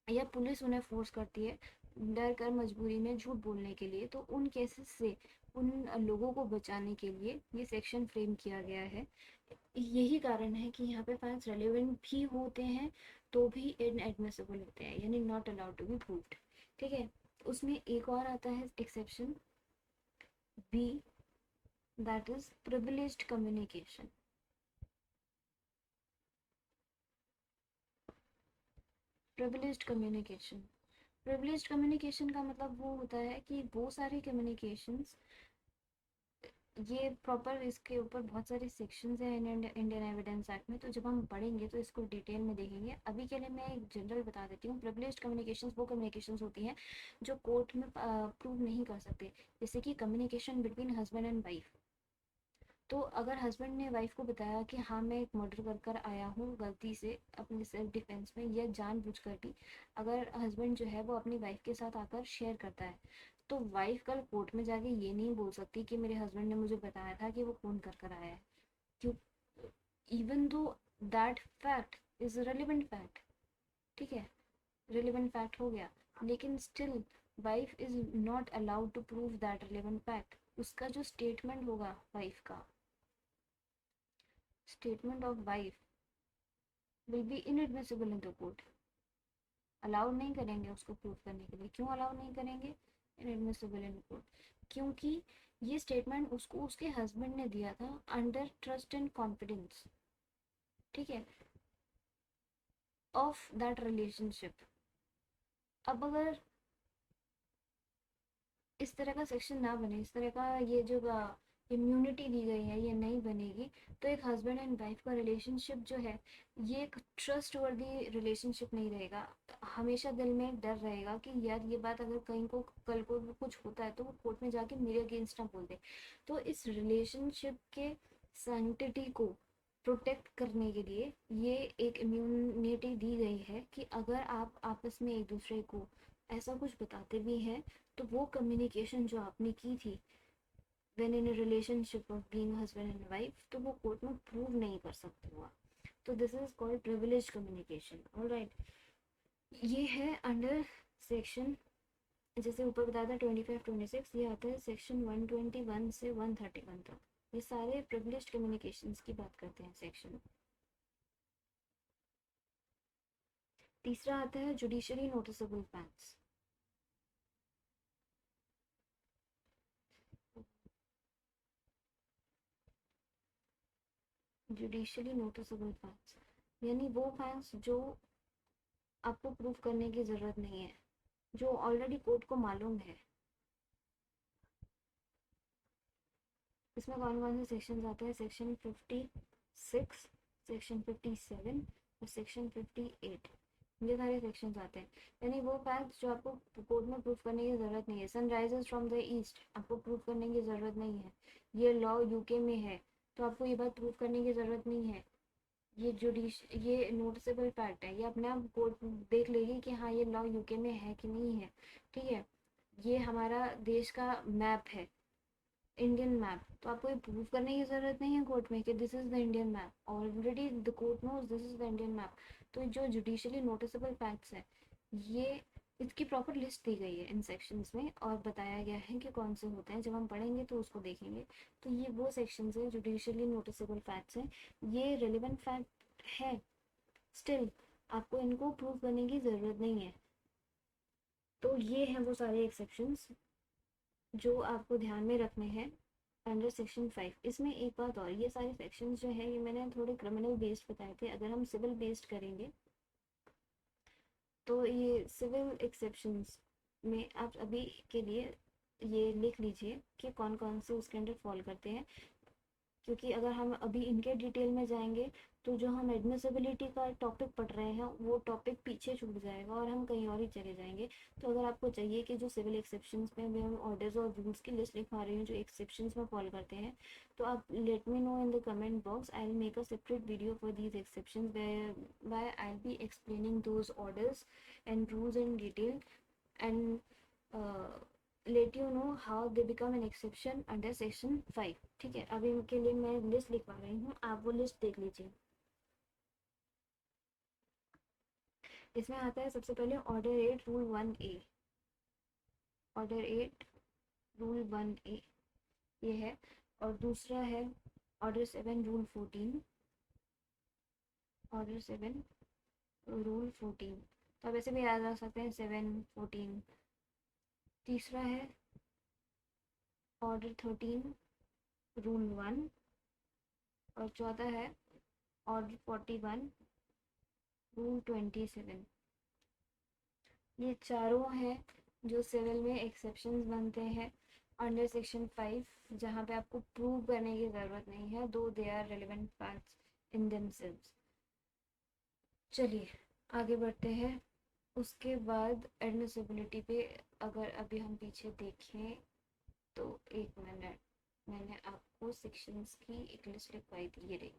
या पुलिस उन्हें फोर्स करती है डर कर मजबूरी में झूठ बोलने के लिए। तो उन केसेस से उन लोगों को बचाने के लिए ये सेक्शन फ्रेम किया गया है। यही कारण है कि यहाँ पे फैक्ट्स रेलेवेंट भी होते हैं तो भी इनएडमिसिबल होते हैं, यानी not allowed to be proved. ठीक है, उसमें एक और आता है exception B, that is privileged communication. Privileged communication, privileged communication का मतलब वो होता है कि वो सारे कम्युनिकेशंस, ये प्रॉपर इसके ऊपर बहुत सारे सेक्शंस हैं इंडियन एविडेंस एक्ट में, तो जब हम पढ़ेंगे तो इसको डिटेल में देखेंगे। अभी के लिए मैं एक जनरल बता देती हूँ। प्रिविलेज्ड कम्युनिकेशंस वो कम्युनिकेशंस होती हैं जो कोर्ट में प्रूव नहीं कर सकते, जैसे कि communication between husband and wife. तो अगर हस्बैंड ने वाइफ को बताया कि हाँ मैं एक मर्डर कर कर आया हूँ गलती से अपने सेल्फ डिफेंस में या जानबूझकर भी, अगर हस्बैंड जो है वो अपनी वाइफ के साथ आकर शेयर करता है, तो वाइफ कल कोर्ट में जाके ये नहीं बोल सकती कि मेरे हस्बैंड ने मुझे बताया था कि वो खून कर कर आया है। क्यों? Even though that fact is relevant fact, ठीक है, रेलिवेंट फैक्ट हो गया, लेकिन still wife is not allowed to prove that relevant fact. उसका जो स्टेटमेंट होगा वाइफ का, statement of wife will be inadmissible in the court. Allowed नहीं करेंगे उसको प्रूव करने के लिए। क्यों अलाउड नहीं करेंगे? इनएडमिसिबल इन कोर्ट, क्योंकि ये स्टेटमेंट उसको उसके हस्बैंड ने दिया था अंडर ट्रस्ट एंड कॉन्फिडेंस, ठीक है, ऑफ दैट रिलेशनशिप। अब अगर इस तरह का सेक्शन ना बने, इस तरह का ये जो इम्यूनिटी दी गई है ये नहीं बनेगी, तो एक हस्बैंड एंड वाइफ का रिलेशनशिप जो है ये एक ट्रस्ट वर्दी रिलेशनशिप नहीं रहेगा। हमेशा दिल में एक डर रहेगा कि यार ये बात अगर कहीं को कल को कुछ होता है तो वो कोर्ट में जाके मेरे अगेंस्ट ना बोल दे। तो इस रिलेशनशिप के सैंक्टिटी को प्रोटेक्ट करने के लिए ये एक इम्यूनिटी दी गई है कि अगर आप आपस में एक दूसरे को ऐसा कुछ बताते भी हैं तो वो कम्युनिकेशन जो आपने की थी when in relationship of being husband and wife, तो वो कोर्ट में प्रूव नहीं कर सकते हो आप। तो this is called privilege communication. Alright, ये है अंडर सेक्शन, जैसे ऊपर बताया था 25 26, ये आता है सेक्शन 121 से 131 तक। ये सारे प्रिविलेज्ड कम्युनिकेशंस की बात करते हैं सेक्शन। तीसरा आता है judicially noticeable facts. Judicially noticeable facts यानी वो फैक्ट्स जो आपको प्रूफ करने की ज़रूरत नहीं है, जो ऑलरेडी कोर्ट को मालूम है। इसमें कौन कौन से सेक्शन आते हैं? सेक्शन 56, सेक्शन 57 और सेक्शन 58, ये सारे सेक्शंस आते हैं। यानी वो फैक्ट्स जो आपको कोर्ट में प्रूफ करने की ज़रूरत नहीं है। Sun rises from the east आपको प्रूफ करने की ज़रूरत नहीं है, ये लॉ यूके में है तो आपको ये बात प्रूफ करने की ज़रूरत नहीं है। ये नोटिसेबल फैक्ट है, ये अपने आप कोर्ट देख लेगी कि हाँ ये लॉ यूके में है कि नहीं है। ठीक है, ये हमारा देश का मैप है, इंडियन मैप, तो आपको ये प्रूव करने की ज़रूरत नहीं है कोर्ट में कि this is the Indian map, already the court knows this is the Indian map. तो जो जुडिशली नोटिसेबल फैक्ट्स है, ये इसकी प्रॉपर लिस्ट दी गई है इन सेक्शंस में और बताया गया है कि कौन से होते हैं। जब हम पढ़ेंगे तो उसको देखेंगे। तो ये वो सेक्शंस हैं जुडिशली नोटिसेबल फैक्ट्स हैं, ये रिलेवेंट फैक्ट है, स्टिल आपको इनको प्रूव करने की ज़रूरत नहीं है। तो ये हैं वो सारे एक्सेप्शंस जो आपको ध्यान में रखने हैं अंडर सेक्शन 5। इसमें एक बात और, ये सारे सेक्शंस जो है ये मैंने थोड़े क्रिमिनल बेस्ड बताए थे। अगर हम सिविल बेस्ड करेंगे तो ये सिविल एक्सेप्शंस में आप अभी के लिए ये लिख लीजिए कि कौन कौन से उसके अंडर फॉल करते हैं, क्योंकि अगर हम अभी इनके डिटेल में जाएंगे तो जो हम एडमिसिबिलिटी का टॉपिक पढ़ रहे हैं वो टॉपिक पीछे छूट जाएगा और हम कहीं और ही चले जाएंगे। तो अगर आपको चाहिए कि जो सिविल एक्सेप्शंस में भी हम ऑर्डर्स और रूल्स की लिस्ट लिखवा रही हूँ जो एक्सेप्शंस में फॉल करते हैं, तो आप late me know in the comment box. I will make a separate video for these exceptions where I'll be explaining those orders and rules in detail and uh, let you know how they become an exception under section 5। ठीक है, अभी के लिए मैं list लिखवा रही हूँ, आप वो लिस्ट देख लीजिए। इसमें आता है सबसे पहले order 8 rule 1A। Order 8 rule 1A ये है। और दूसरा है ऑर्डर 7 रूल 14। ऑर्डर 7 रूल 14 तो अब ऐसे भी याद रख सकते हैं 7 14। तीसरा है ऑर्डर 13 रूल 1। और चौथा है ऑर्डर 41 रूल 27। ये चारों हैं जो सिविल में एक्सेप्शंस बनते हैं अंडर सेक्शन 5, जहाँ पे आपको प्रूव करने की ज़रूरत नहीं है, though they are relevant facts in themselves. चलिए आगे बढ़ते हैं। उसके बाद एडमिसिबिलिटी पे अगर अभी हम पीछे देखें तो एक मिनट, मैंने आपको सेक्शंस की एक लिस्ट लिखवाई थी, ये रही।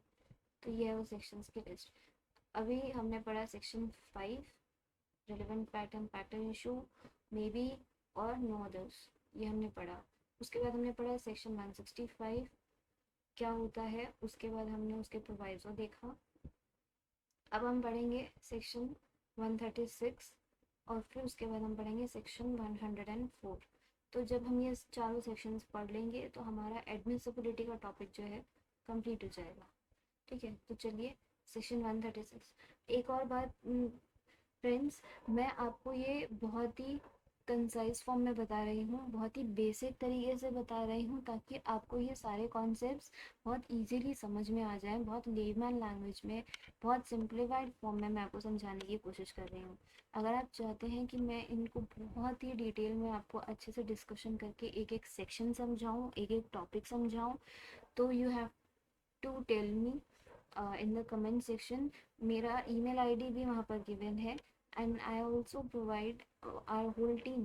तो ये है वो सेक्शंस की लिस्ट। अभी हमने पढ़ा section 5 relevant pattern, pattern issue, may be और नो अदर्स, ये हमने पढ़ा। उसके बाद हमने पढ़ा सेक्शन 165 क्या होता है, उसके बाद हमने उसके प्रोवाइजो देखा। अब हम पढ़ेंगे सेक्शन 136 और फिर उसके बाद हम पढ़ेंगे सेक्शन 104। तो जब हम ये चारों सेक्शंस पढ़ लेंगे तो हमारा एडमिसिबिलिटी का टॉपिक जो है कंप्लीट हो जाएगा। ठीक है, तो चलिए सेक्शन 136। एक और बात फ्रेंड्स, मैं आपको ये बहुत ही कंसाइज फॉर्म में बता रही हूँ, बहुत ही बेसिक तरीके से बता रही हूँ ताकि आपको ये सारे कॉन्सेप्ट्स बहुत इजीली समझ में आ जाएं, बहुत लेमैन लैंग्वेज में, बहुत सिंप्लीफाइड फॉर्म में मैं आपको समझाने की कोशिश कर रही हूँ। अगर आप चाहते हैं कि मैं इनको बहुत ही डिटेल में आपको अच्छे से डिस्कशन करके एक एक सेक्शन समझाऊँ, एक एक टॉपिक समझाऊँ, तो you have to tell me in the comment section. मेरा ईमेल आईडी भी वहाँ पर गिवन है and I also provide our whole team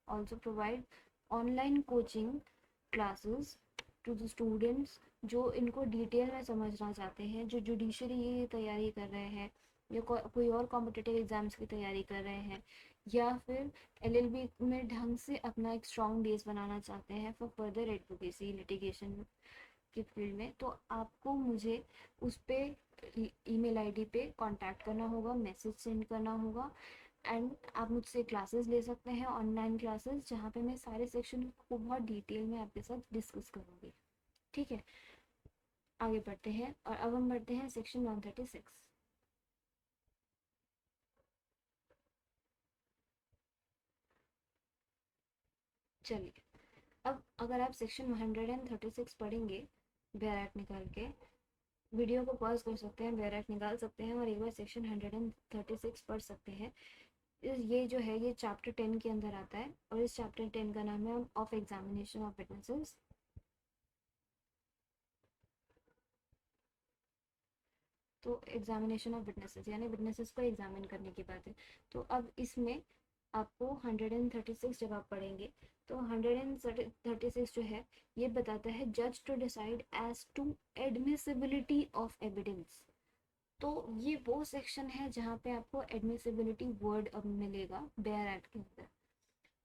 also provide online coaching classes to the students जो इनको डिटेल में समझना चाहते हैं, जो जुडिशरी की तैयारी कर रहे हैं या कोई और कॉम्पिटिटिव एग्जाम्स की तैयारी कर रहे हैं या फिर एलएलबी में ढंग से अपना एक स्ट्रॉन्ग बेस बनाना चाहते हैं फॉर फर्दर एडवोकेसी लिटिगेशन के फील्ड में। तो आपको मुझे उस पर ईमेल आईडी पे कांटेक्ट करना होगा, मैसेज सेंड करना होगा एंड आप मुझसे क्लासेस ले सकते हैं, ऑनलाइन क्लासेस, जहाँ पे मैं सारे सेक्शन को बहुत डिटेल में आपके साथ डिस्कस करूँगी। ठीक है, आगे बढ़ते हैं और अब हम बढ़ते हैं सेक्शन 136। चलिए, अब अगर आप सेक्शन 136 पढ़ेंगे बैराट निकाल के, वीडियो को पॉज कर सकते हैं, बैराट निकाल सकते हैं और एक बार सेक्शन 136 पढ़ सकते हैं। ये जो है ये चैप्टर 10 के अंदर आता है और इस चैप्टर 10 का नाम है ऑफ एग्जामिनेशन ऑफ विटनेसेस। तो एग्जामिनेशन ऑफ विटनेसेस यानी विटनेसेस को एग्जामिन करने की बात है। तो अब इसमें आपको 136 जब आप पढ़ेंगे तो 136 जो है ये बताता है जज to decide as to admissibility of evidence. तो ये वो सेक्शन है जहाँ पे आपको एडमिसिबिलिटी वर्ड अब मिलेगा बेयर एक्ट के अंदर।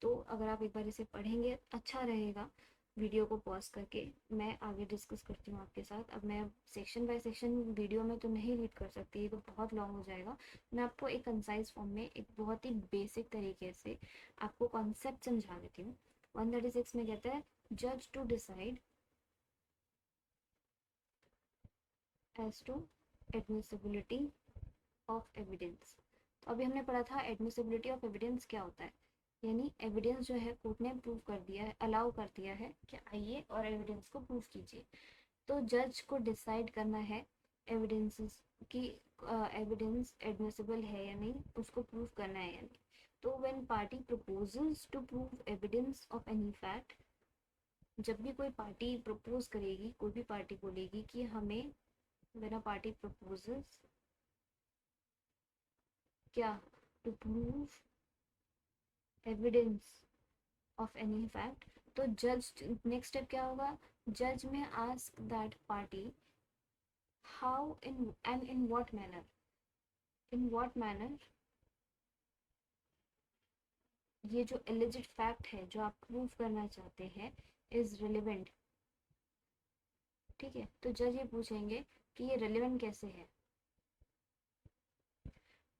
तो अगर आप एक बार इसे पढ़ेंगे अच्छा रहेगा। वीडियो को पॉज करके मैं आगे डिस्कस करती हूँ आपके साथ। अब मैं सेक्शन बाय सेक्शन वीडियो में तो नहीं रीड कर सकती, ये तो बहुत लॉन्ग हो जाएगा। मैं आपको एक कंसाइज फॉर्म में एक बहुत ही बेसिक तरीके से आपको कॉन्सेप्ट समझा देती हूँ। 136 में कहता है जज to decide as to admissibility of evidence. तो अभी हमने पढ़ा था एडमिसिबिलिटी ऑफ एविडेंस क्या होता है, यानी एविडेंस जो है कोर्ट ने प्रूव कर दिया है, अलाउ कर दिया है कि आइए और एविडेंस को प्रूव कीजिए। तो जज को डिसाइड करना है एविडेंसेस की एविडेंस एडमिसिबल है या नहीं, उसको प्रूव करना है या नहीं। तो when party proposes to prove evidence of any fact, जब भी कोई पार्टी प्रपोज करेगी, कोई भी पार्टी बोलेगी कि हमें, व्हेन अ पार्टी प्रपोजेस क्या, to prove evidence of any fact, तो जज नेक्स्ट स्टेप क्या होगा, जज may ask that party how in and in what manner, in what manner ये जो एलिजिड फैक्ट है जो आप प्रूव करना चाहते हैं इज रिलेवेंट। ठीक है, तो जज ये पूछेंगे कि ये रिलेवेंट कैसे है।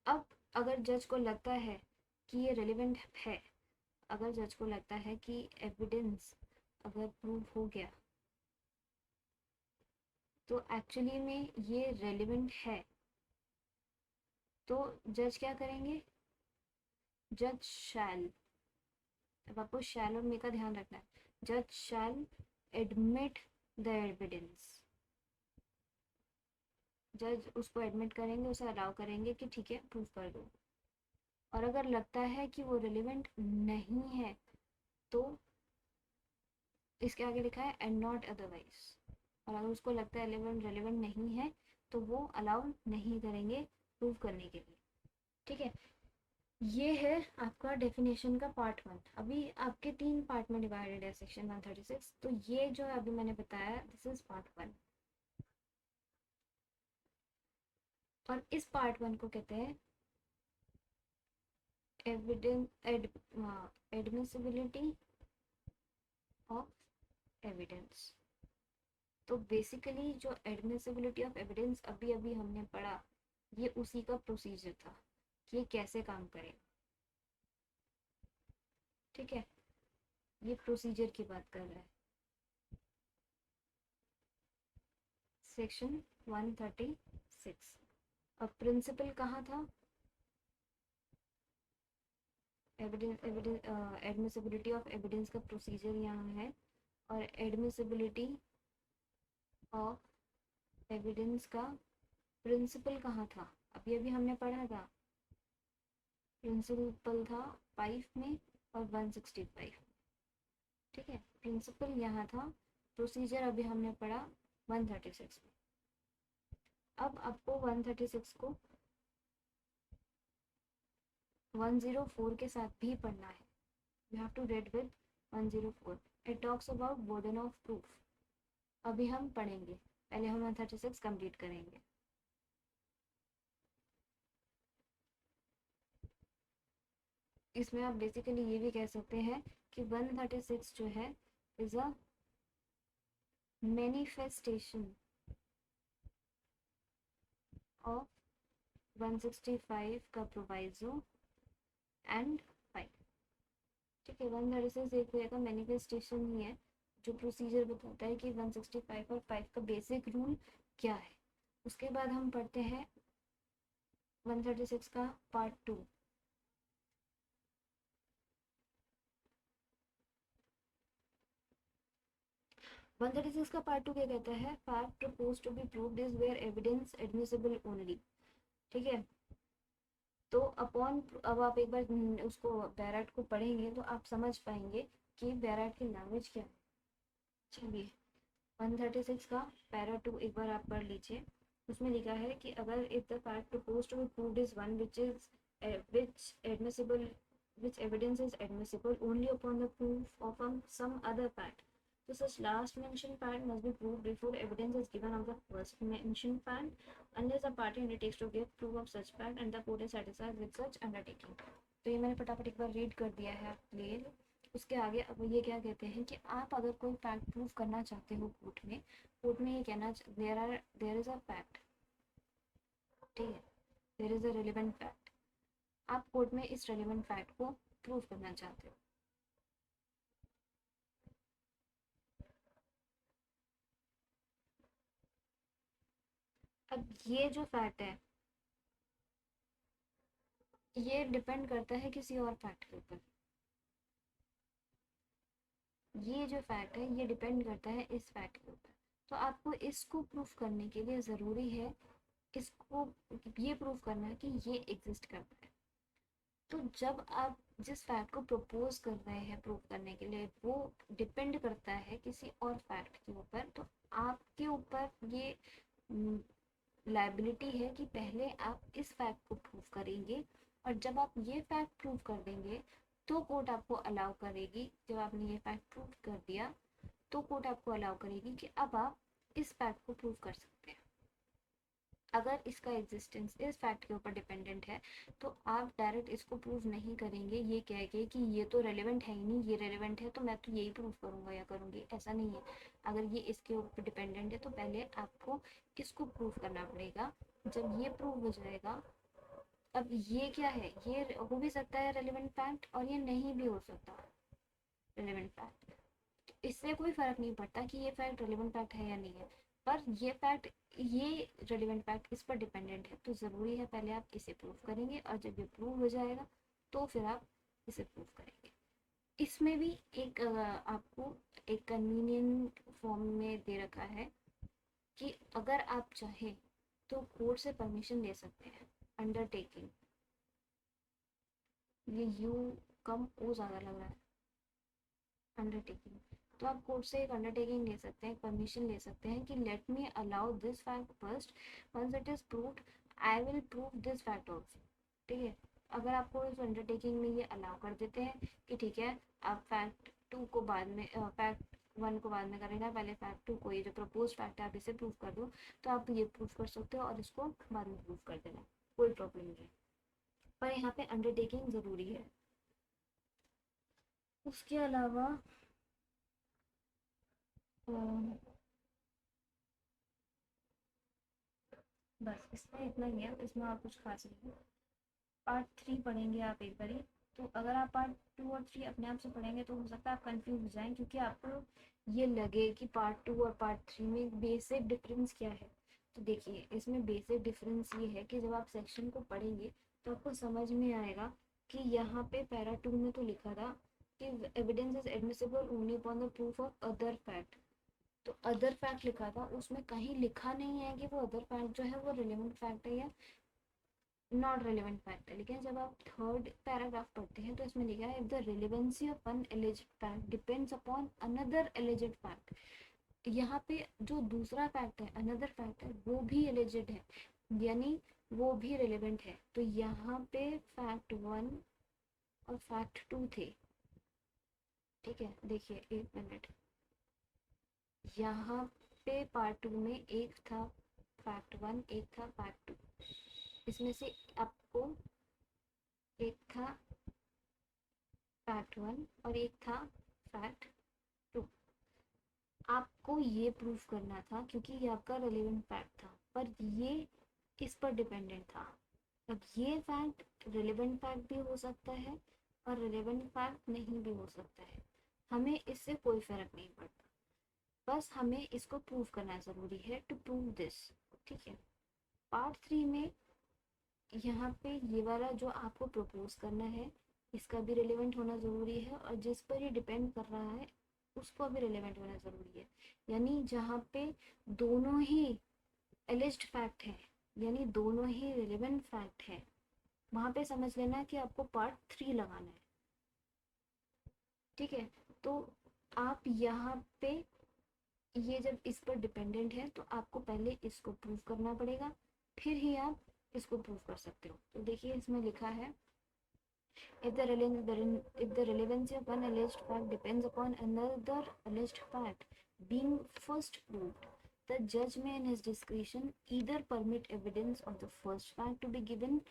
अब अगर जज को लगता है कि ये रिलेवेंट है, अगर जज को लगता है कि एविडेंस अगर प्रूव हो गया तो एक्चुअली में ये रेलिवेंट है, तो जज क्या करेंगे, जज शैल, अब आपको शैल और मे का ध्यान रखना है, जज शैल एडमिट द एविडेंस। जज उसको एडमिट करेंगे, उसे अलाउ करेंगे कि ठीक है प्रूव कर दो। और अगर लगता है कि वो रिलेवेंट नहीं है तो इसके आगे लिखा है एंड नॉट अदरवाइज, और अगर उसको लगता है रेलेवेंट नहीं है तो वो अलाउ नहीं करेंगे प्रूव करने के लिए। ठीक है, ये है आपका डेफिनेशन का पार्ट 1। अभी आपके 3 पार्ट में डिवाइडेड है सेक्शन 136। तो ये जो अभी मैंने बताया दिस इज पार्ट 1। और इस पार्ट 1 को कहते हैं एडमिसिबिलिटी ऑफ एविडेंस। तो बेसिकली जो एडमिसिबिलिटी ऑफ एविडेंस अभी अभी हमने पढ़ा ये उसी का प्रोसीजर था कि ये कैसे काम करेगा। ठीक है, ये प्रोसीजर की बात कर रहा है सेक्शन 136। अब प्रिंसिपल कहाँ था, एडमिसिबिलिटी ऑफ एविडेंस का प्रोसीजर यहाँ है, और एडमिसिबिलिटी ऑफ एविडेंस का प्रिंसिपल कहाँ था, अभी अभी हमने पढ़ा था प्रिंसिपल था 5 में और 165। ठीक है, प्रिंसिपल यहाँ था, प्रोसीजर अभी हमने पढ़ा 136 में। अब आपको 136 को 104 के साथ भी पढ़ना है, you have to read with 104। It talks about burden of proof. अभी हम पढ़ेंगे, पहले हम 136 कंप्लीट करेंगे। इसमें आप बेसिकली ये भी कह सकते हैं कि 136 जो है इज अ मैनिफेस्टेशन ऑफ 165 का प्रोवाइजो एंड 5। ठीक है, 136 एक वे का मैनिफेस्टेशन ही है जो प्रोसीजर बताता है कि 165 और 5 का बेसिक रूल क्या है। उसके बाद हम पढ़ते हैं 136 का पार्ट 2। 136 का पार्ट 2 क्या कहता है? Fact propose to be proved is where evidence admissible only. ठीक है, तो अपॉन, अब आप एक बार उसको बैराट को पढ़ेंगे तो आप समझ पाएंगे कि बैराट की लैंग्वेज क्या है। चलिए, 136 का पैरा 2 एक बार आप पढ़ लीजिए। उसमें लिखा है कि अगर if the fact proposed to be proved is one which admissible which evidence is admissible only upon the proof of some other fact, so such last mentioned fact must be proved before evidence is given of the first mentioned fact, unless the party undertakes to give proof of such fact and the court is satisfied with such undertaking। तो ये मैंने फटाफट एक बार read कर दिया है आपके लिए। उसके आगे अब ये क्या कहते हैं कि आप अगर कोई फैक्ट प्रूफ करना चाहते हो कोर्ट में ये कहना, देयर इज अ फैक्ट, ठीक है, there is a relevant fact, आप कोर्ट में इस रेलिवेंट फैक्ट को प्रूव करना चाहते हो। अब ये जो फैक्ट है ये डिपेंड करता है किसी और फैक्ट के ऊपर। ये जो फैक्ट है ये डिपेंड करता है इस फैक्ट के ऊपर। तो आपको इसको प्रूफ करने के लिए ज़रूरी है इसको ये प्रूफ करना है कि ये एग्जिस्ट करता है। तो जब आप जिस फैक्ट को प्रपोज कर रहे हैं प्रूव करने के लिए वो डिपेंड करता है किसी और फैक्ट के ऊपर, तो आपके ऊपर ये लाइबिलिटी है कि पहले आप इस फैक्ट को प्रूव करेंगे, और जब आप ये फैक्ट प्रूव कर देंगे तो कोर्ट आपको अलाउ करेगी, जब आपने ये फैक्ट प्रूव कर दिया तो कोर्ट आपको अलाउ करेगी कि अब आप इस फैक्ट को प्रूव कर सकते हैं। अगर इसका एग्जिस्टेंस इस फैक्ट के ऊपर डिपेंडेंट है तो आप डायरेक्ट इसको प्रूव नहीं करेंगे ये कह के कि ये तो रेलेवेंट है ही नहीं, ये रेलेवेंट है तो मैं तो यही प्रूव करूंगा या करूंगी, ऐसा नहीं है। अगर ये इसके ऊपर डिपेंडेंट है तो पहले आपको इसको प्रूव करना पड़ेगा। जब ये प्रूव हो जाएगा, अब ये क्या है, ये हो भी सकता है रेलेवेंट फैक्ट और ये नहीं भी हो सकता रेलेवेंट फैक्ट, इससे कोई फर्क नहीं पड़ता कि ये फैक्ट रेलेवेंट फैक्ट है या नहीं है, पर ये फैक्ट, ये रेलेवेंट फैक्ट इस पर डिपेंडेंट है तो ज़रूरी है पहले आप इसे प्रूव करेंगे, और जब ये प्रूव हो जाएगा तो फिर आप इसे प्रूव करेंगे। इसमें भी एक आपको एक कन्वीनियंट फॉर्म में दे रखा है कि अगर आप चाहें तो कोर्ट से परमिशन ले सकते हैं। अंडरटेकिंग, ये यू कम ओ ज़्यादा लग रहा है, अंडरटेकिंग, तो आप कोर्ट से एक अंडरटेकिंग ले सकते हैं, परमिशन ले सकते हैं कि let me allow this fact first, once it is proved I will prove this fact also. ठीक है, अगर आपको इस अंडरटेकिंग में ये अलाउ कर देते हैं कि ठीक है आप फैक्ट टू को बाद में, फैक्ट वन को बाद में करेंगे, पहले फैक्ट टू को, ये जो प्रपोज फैक्ट है आप इसे प्रूव कर दो, तो आप ये प्रूव कर सकते हो और इसको बाद में प्रूव कर देना, कोई प्रॉब्लम नहीं है, पर यहाँ पे अंडरटेकिंग ज़रूरी है। उसके अलावा बस इसमें इतना ही है, इसमें और कुछ खास नहीं है। पार्ट 3 पढ़ेंगे आप एक बारी, तो अगर आप पार्ट 2 और 3 अपने आप से पढ़ेंगे तो हो सकता है आप कंफ्यूज हो जाएं, क्योंकि आपको ये लगे कि पार्ट 2 और पार्ट 3 में बेसिक डिफरेंस क्या है। तो देखिए इसमें बेसिक डिफरेंस ये है कि जब आप सेक्शन को पढ़ेंगे तो आपको समझ में आएगा कि यहाँ पे पैरा 2 में तो लिखा था कि evidence is admissible only upon the proof of other fact, तो अदर फैक्ट लिखा था, उसमें कहीं लिखा नहीं है कि वो अदर फैक्ट जो है वो रिलेवेंट फैक्ट है या नॉट रिलेवेंट फैक्ट है। लेकिन जब आप थर्ड पैराग्राफ पढ़ते हैं तो इसमें लिखा है if the relevancy of one एलिज्ड fact depends upon another एलिज्ड fact, यहाँ पे जो दूसरा फैक्ट है अनदर फैक्ट है वो भी एलिज्ड है, यानी वो भी रिलेवेंट है। तो यहाँ पे फैक्ट वन और फैक्ट टू थे, ठीक है, देखिए एक मिनट, यहाँ पे पार्ट टू में एक था फैक्ट वन, एक था फैक्ट टू, इसमें से आपको एक था फैक्ट वन और एक था फैक्ट टू, आपको ये प्रूफ करना था क्योंकि ये आपका रेलेवेंट फैक्ट था, पर ये इस पर डिपेंडेंट था। अब ये फैक्ट रेलेवेंट फैक्ट भी हो सकता है और रेलेवेंट फैक्ट नहीं भी हो सकता है, हमें इससे कोई फर्क नहीं पड़ता, बस हमें इसको प्रूव करना ज़रूरी है टू प्रूव दिस। ठीक है, पार्ट 3 में यहाँ पे ये वाला जो आपको प्रपोज करना है इसका भी रिलेवेंट होना ज़रूरी है, और जिस पर ये डिपेंड कर रहा है उसको अभी रिलेवेंट होना ज़रूरी है। यानी जहाँ पे दोनों ही एलिज्ड फैक्ट है, यानी दोनों ही रिलेवेंट फैक्ट है, वहाँ पे समझ लेना कि आपको पार्ट 3 लगाना है। ठीक है, तो आप यहाँ पे ये जब इस पर डिपेंडेंट है तो आपको पहले इसको प्रूव करना पड़ेगा, फिर ही आप इसको प्रूव कर सकते हो। तो देखिए इसमें लिखा है, if the relevancy of one alleged fact depends upon another alleged fact being first proved, the judge may in his discretion either permit evidence of the first fact to be given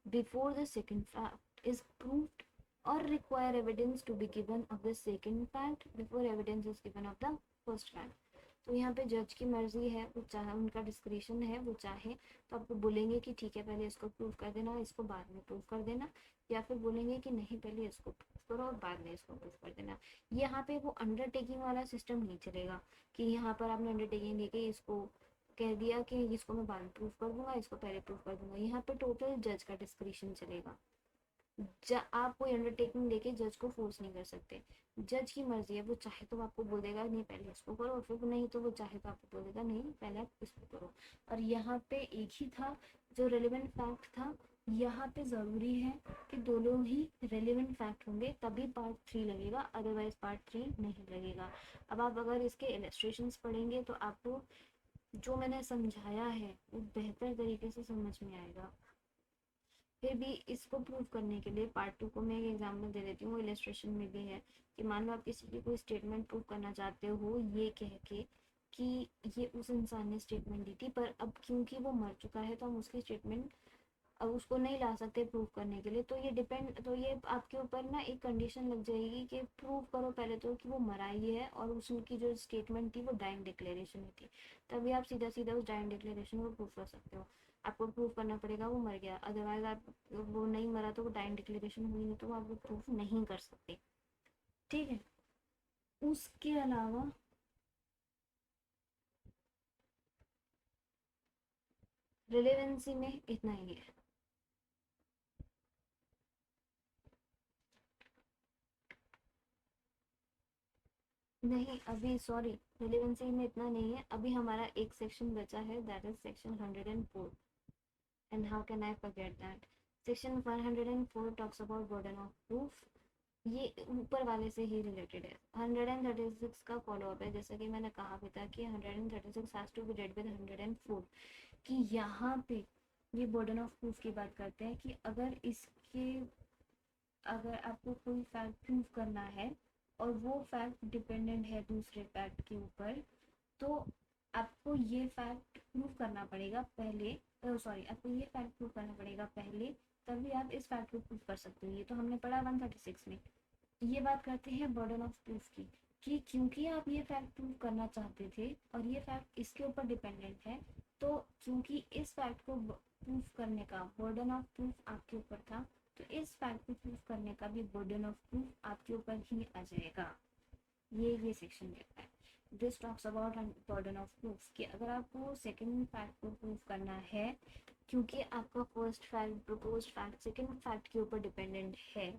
before the second fact is proved, or require evidence to be given of the second fact before evidence is given of the first fact। तो यहाँ पे जज की मर्जी है, वो चाहे, उनका डिस्क्रिशन है, वो चाहे तो आपको बोलेंगे कि ठीक है पहले इसको प्रूव कर देना, इसको बाद में प्रूव कर देना, या फिर बोलेंगे कि नहीं पहले इसको प्रूव करो और बाद में इसको प्रूव कर देना। यहाँ पे वो अंडरटेकिंग वाला सिस्टम नहीं चलेगा कि यहाँ पर आपने अंडरटेकिंग लेके इसको कह दिया कि इसको मैं बाद में प्रूव कर दूंगा, इसको पहले प्रूव कर दूंगा। यहाँ पे टोटल जज का डिस्क्रिशन चलेगा। आप कोई अंडरटेकिंग लेके जज को फोर्स नहीं कर सकते, जज की मर्जी है, वो चाहे तो आपको बोल देगा नहीं पहले इसको करो, और फिर नहीं तो वो चाहे तो आपको बोल देगा नहीं पहले आप इसको करो। और यहाँ पे एक ही था जो रेलिवेंट फैक्ट था, यहाँ पे ज़रूरी है कि दोनों ही रेलिवेंट फैक्ट होंगे तभी पार्ट 3 लगेगा, अदरवाइज पार्ट 3 नहीं लगेगा। अब आप अगर इसके इलस्ट्रेशंस पढ़ेंगे तो आपको जो मैंने समझाया है वो बेहतर तरीके से समझ में आएगा। फिर भी इसको प्रूव करने के लिए पार्ट 2 को मैं एक एग्जाम्पल दे देती हूँ, इलस्ट्रेशन में भी है कि मान लो आप किसी की कोई स्टेटमेंट प्रूव करना चाहते हो ये कह के कि ये उस इंसान ने स्टेटमेंट दी थी, पर अब क्योंकि वो मर चुका है तो हम उसकी स्टेटमेंट अब उसको नहीं ला सकते प्रूव करने के लिए। तो ये आपके ऊपर ना एक कंडीशन लग जाएगी कि प्रूव करो पहले तो कि वो मरा ही है और उसकी जो स्टेटमेंट थी वो डाइंग डिक्लेरेशन ही थी, तभी आप सीधा सीधा उस डाइंग डिक्लेरेशन को प्रूव कर सकते हो। आपको प्रूव करना पड़ेगा वो मर गया, अदरवाइज आप वो नहीं मरा तो वो डाइंग डिक्लेरेशन हुई नहीं तो आप वो प्रूफ नहीं कर सकते। ठीक है, उसके अलावा रिलेवेंसी में इतना ही है। नहीं अभी सॉरी, रिलेवेंसी में इतना नहीं है, अभी हमारा एक सेक्शन बचा है, that is section 104। And how can I forget that. Section 104 talks about burden of proof, ये ऊपर वाले से ही रिलेटेड है। 136 का फॉलो अप है, जैसा कि मैंने कहा भी था कि 136 has to be read with 104, कि यहाँ पे ये बर्डन ऑफ प्रूफ की बात करते हैं कि अगर आपको कोई फैक्ट प्रूव करना है और वो फैक्ट डिपेंडेंट है दूसरे फैक्ट के ऊपर, तो आपको ये फैक्ट प्रूव करना पड़ेगा पहले, आपको ये फैक्ट प्रूव करना पड़ेगा पहले, तभी आप इस फैक्ट को प्रूव कर सकते हो। ये तो हमने पढ़ा 136 में। ये बात करते हैं बर्डन ऑफ प्रूफ की, कि क्योंकि आप ये फैक्ट प्रूव करना चाहते थे और ये फैक्ट इसके ऊपर डिपेंडेंट है, तो क्योंकि इस फैक्ट को प्रूव करने का बर्डन ऑफ प्रूफ आपके ऊपर था, तो इस फैक्ट को प्रूव करने का भी बर्डन ऑफ प्रूफ आपके ऊपर ही आ जाएगा। ये सेक्शन कहता है, this talks about burden of proof, कि अगर आपको सेकंड फैक्ट को प्रूव करना है क्योंकि आपका first fact proposed fact second fact के ऊपर डिपेंडेंट है,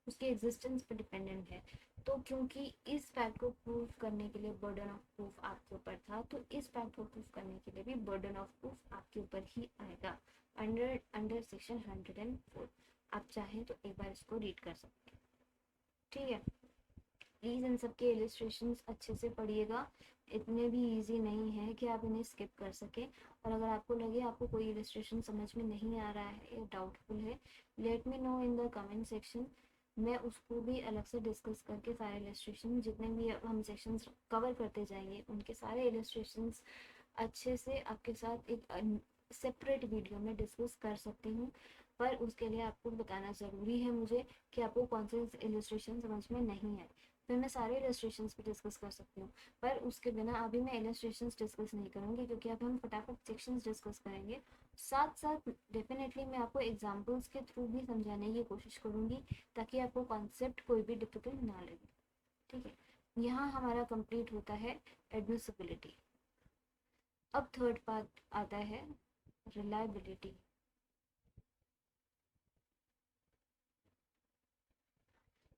उसके एग्जिस्टेंस पे डिपेंडेंट है, तो क्योंकि इस फैक्ट को प्रूव करने के लिए बर्डन ऑफ प्रूफ आपके ऊपर था, तो इस फैक्ट को प्रूव करने के लिए भी बर्डन ऑफ प्रूफ आपके ऊपर ही आएगा अंडर अंडर सेक्शन 104। आप चाहें तो एक बार इसको रीड कर सकते हैं। ठीक है, प्लीज़ इन सब के इलस्ट्रेशंस अच्छे से पढ़िएगा, इतने भी इजी नहीं है कि आप इन्हें स्किप कर सकें। और अगर आपको लगे आपको कोई इलस्ट्रेशन समझ में नहीं आ रहा है या डाउटफुल है, late me know in the comment section, मैं उसको भी अलग से डिस्कस करके सारे इलस्ट्रेशन जितने भी हम सेक्शंस कवर करते जाएंगे उनके सारे इलस्ट्रेशंस अच्छे से आपके साथ एक सेपरेट वीडियो में डिस्कस कर सकती हूँ। पर उसके लिए आपको बताना ज़रूरी है मुझे कि आपको कौन से इलस्ट्रेशन समझ में नहीं है, फिर मैं सारे इलस्ट्रेशंस भी डिस्कस कर सकती हूँ। पर उसके बिना अभी मैं इलस्ट्रेशंस डिस्कस नहीं करूँगी, क्योंकि अब हम फटाफट सेक्शंस डिस्कस करेंगे। साथ साथ डेफिनेटली मैं आपको एग्जांपल्स के थ्रू भी समझाने की कोशिश करूँगी ताकि आपको कॉन्सेप्ट कोई भी डिफिकल्ट ना लगे। ठीक है, यहाँ हमारा कंप्लीट होता है एडमिसिबिलिटी। अब थर्ड पार्ट आता है रिलायबिलिटी।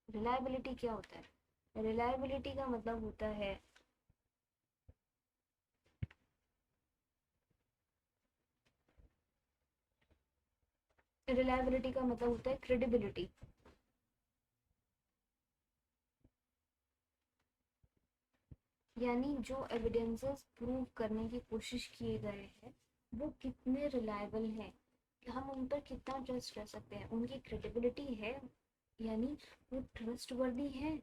रिलायबिलिटी क्या होता है? रिलायबिलिटी का मतलब होता है रिलायबिलिटी का मतलब होता है क्रेडिबिलिटी। यानी जो एविडेंसेस प्रूव करने की कोशिश किए गए हैं वो कितने रिलायबल हैं, हम उन पर कितना ट्रस्ट कर सकते हैं, उनकी क्रेडिबिलिटी है, यानी वो ट्रस्टवर्दी है,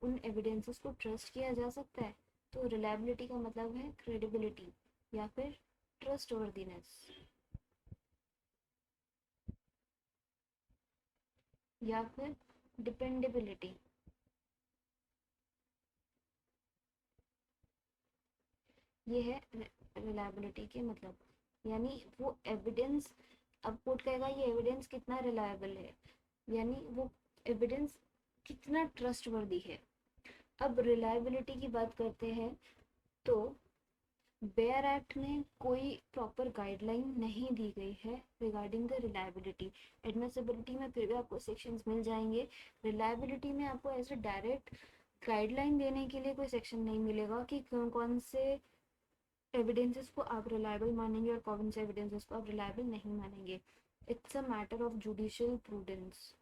उन एविडेंसेस को ट्रस्ट किया जा सकता है। तो रिलायबिलिटी का मतलब है क्रेडिबिलिटी या फिर ट्रस्टवर्दीनेस या फिर डिपेंडेबिलिटी। ये है रिलायबिलिटी के मतलब, यानी वो एविडेंस, अब कोर्ट कहेगा ये एविडेंस कितना रिलायबल है, यानी वो एविडेंस कितना ट्रस्टवर्दी है। अब रिलायबिलिटी की बात करते हैं तो बेयर एक्ट में कोई प्रॉपर गाइडलाइन नहीं दी गई है रिगार्डिंग द रिलायबिलिटी। एडमिसिबिलिटी में फिर भी आपको सेक्शंस मिल जाएंगे, रिलायबिलिटी में आपको ऐसे डायरेक्ट गाइडलाइन देने के लिए कोई सेक्शन नहीं मिलेगा कि कौन कौन से एविडेंसेस को आप रिलायबल मानेंगे और कौन से एविडेंसेस को आप रिलायबल नहीं मानेंगे। It's a matter of judicial prudence.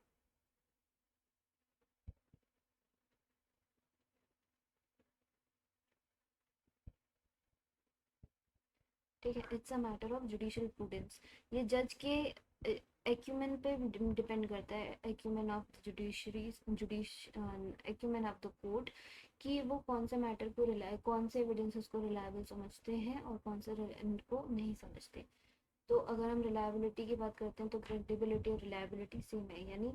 ठीक है, it's a matter of judicial prudence. ये जज के एक्यूमेन पे डिपेंड करता है, acumen of judiciary judicial acumen of the court, कि वो कौन से मैटर को कौन से एविडेंसेस को रिलायबल समझते हैं और कौन से को नहीं समझते। तो अगर हम रिलायबिलिटी की बात करते हैं तो क्रेडिबिलिटी और रिलायबिलिटी सेम है, यानी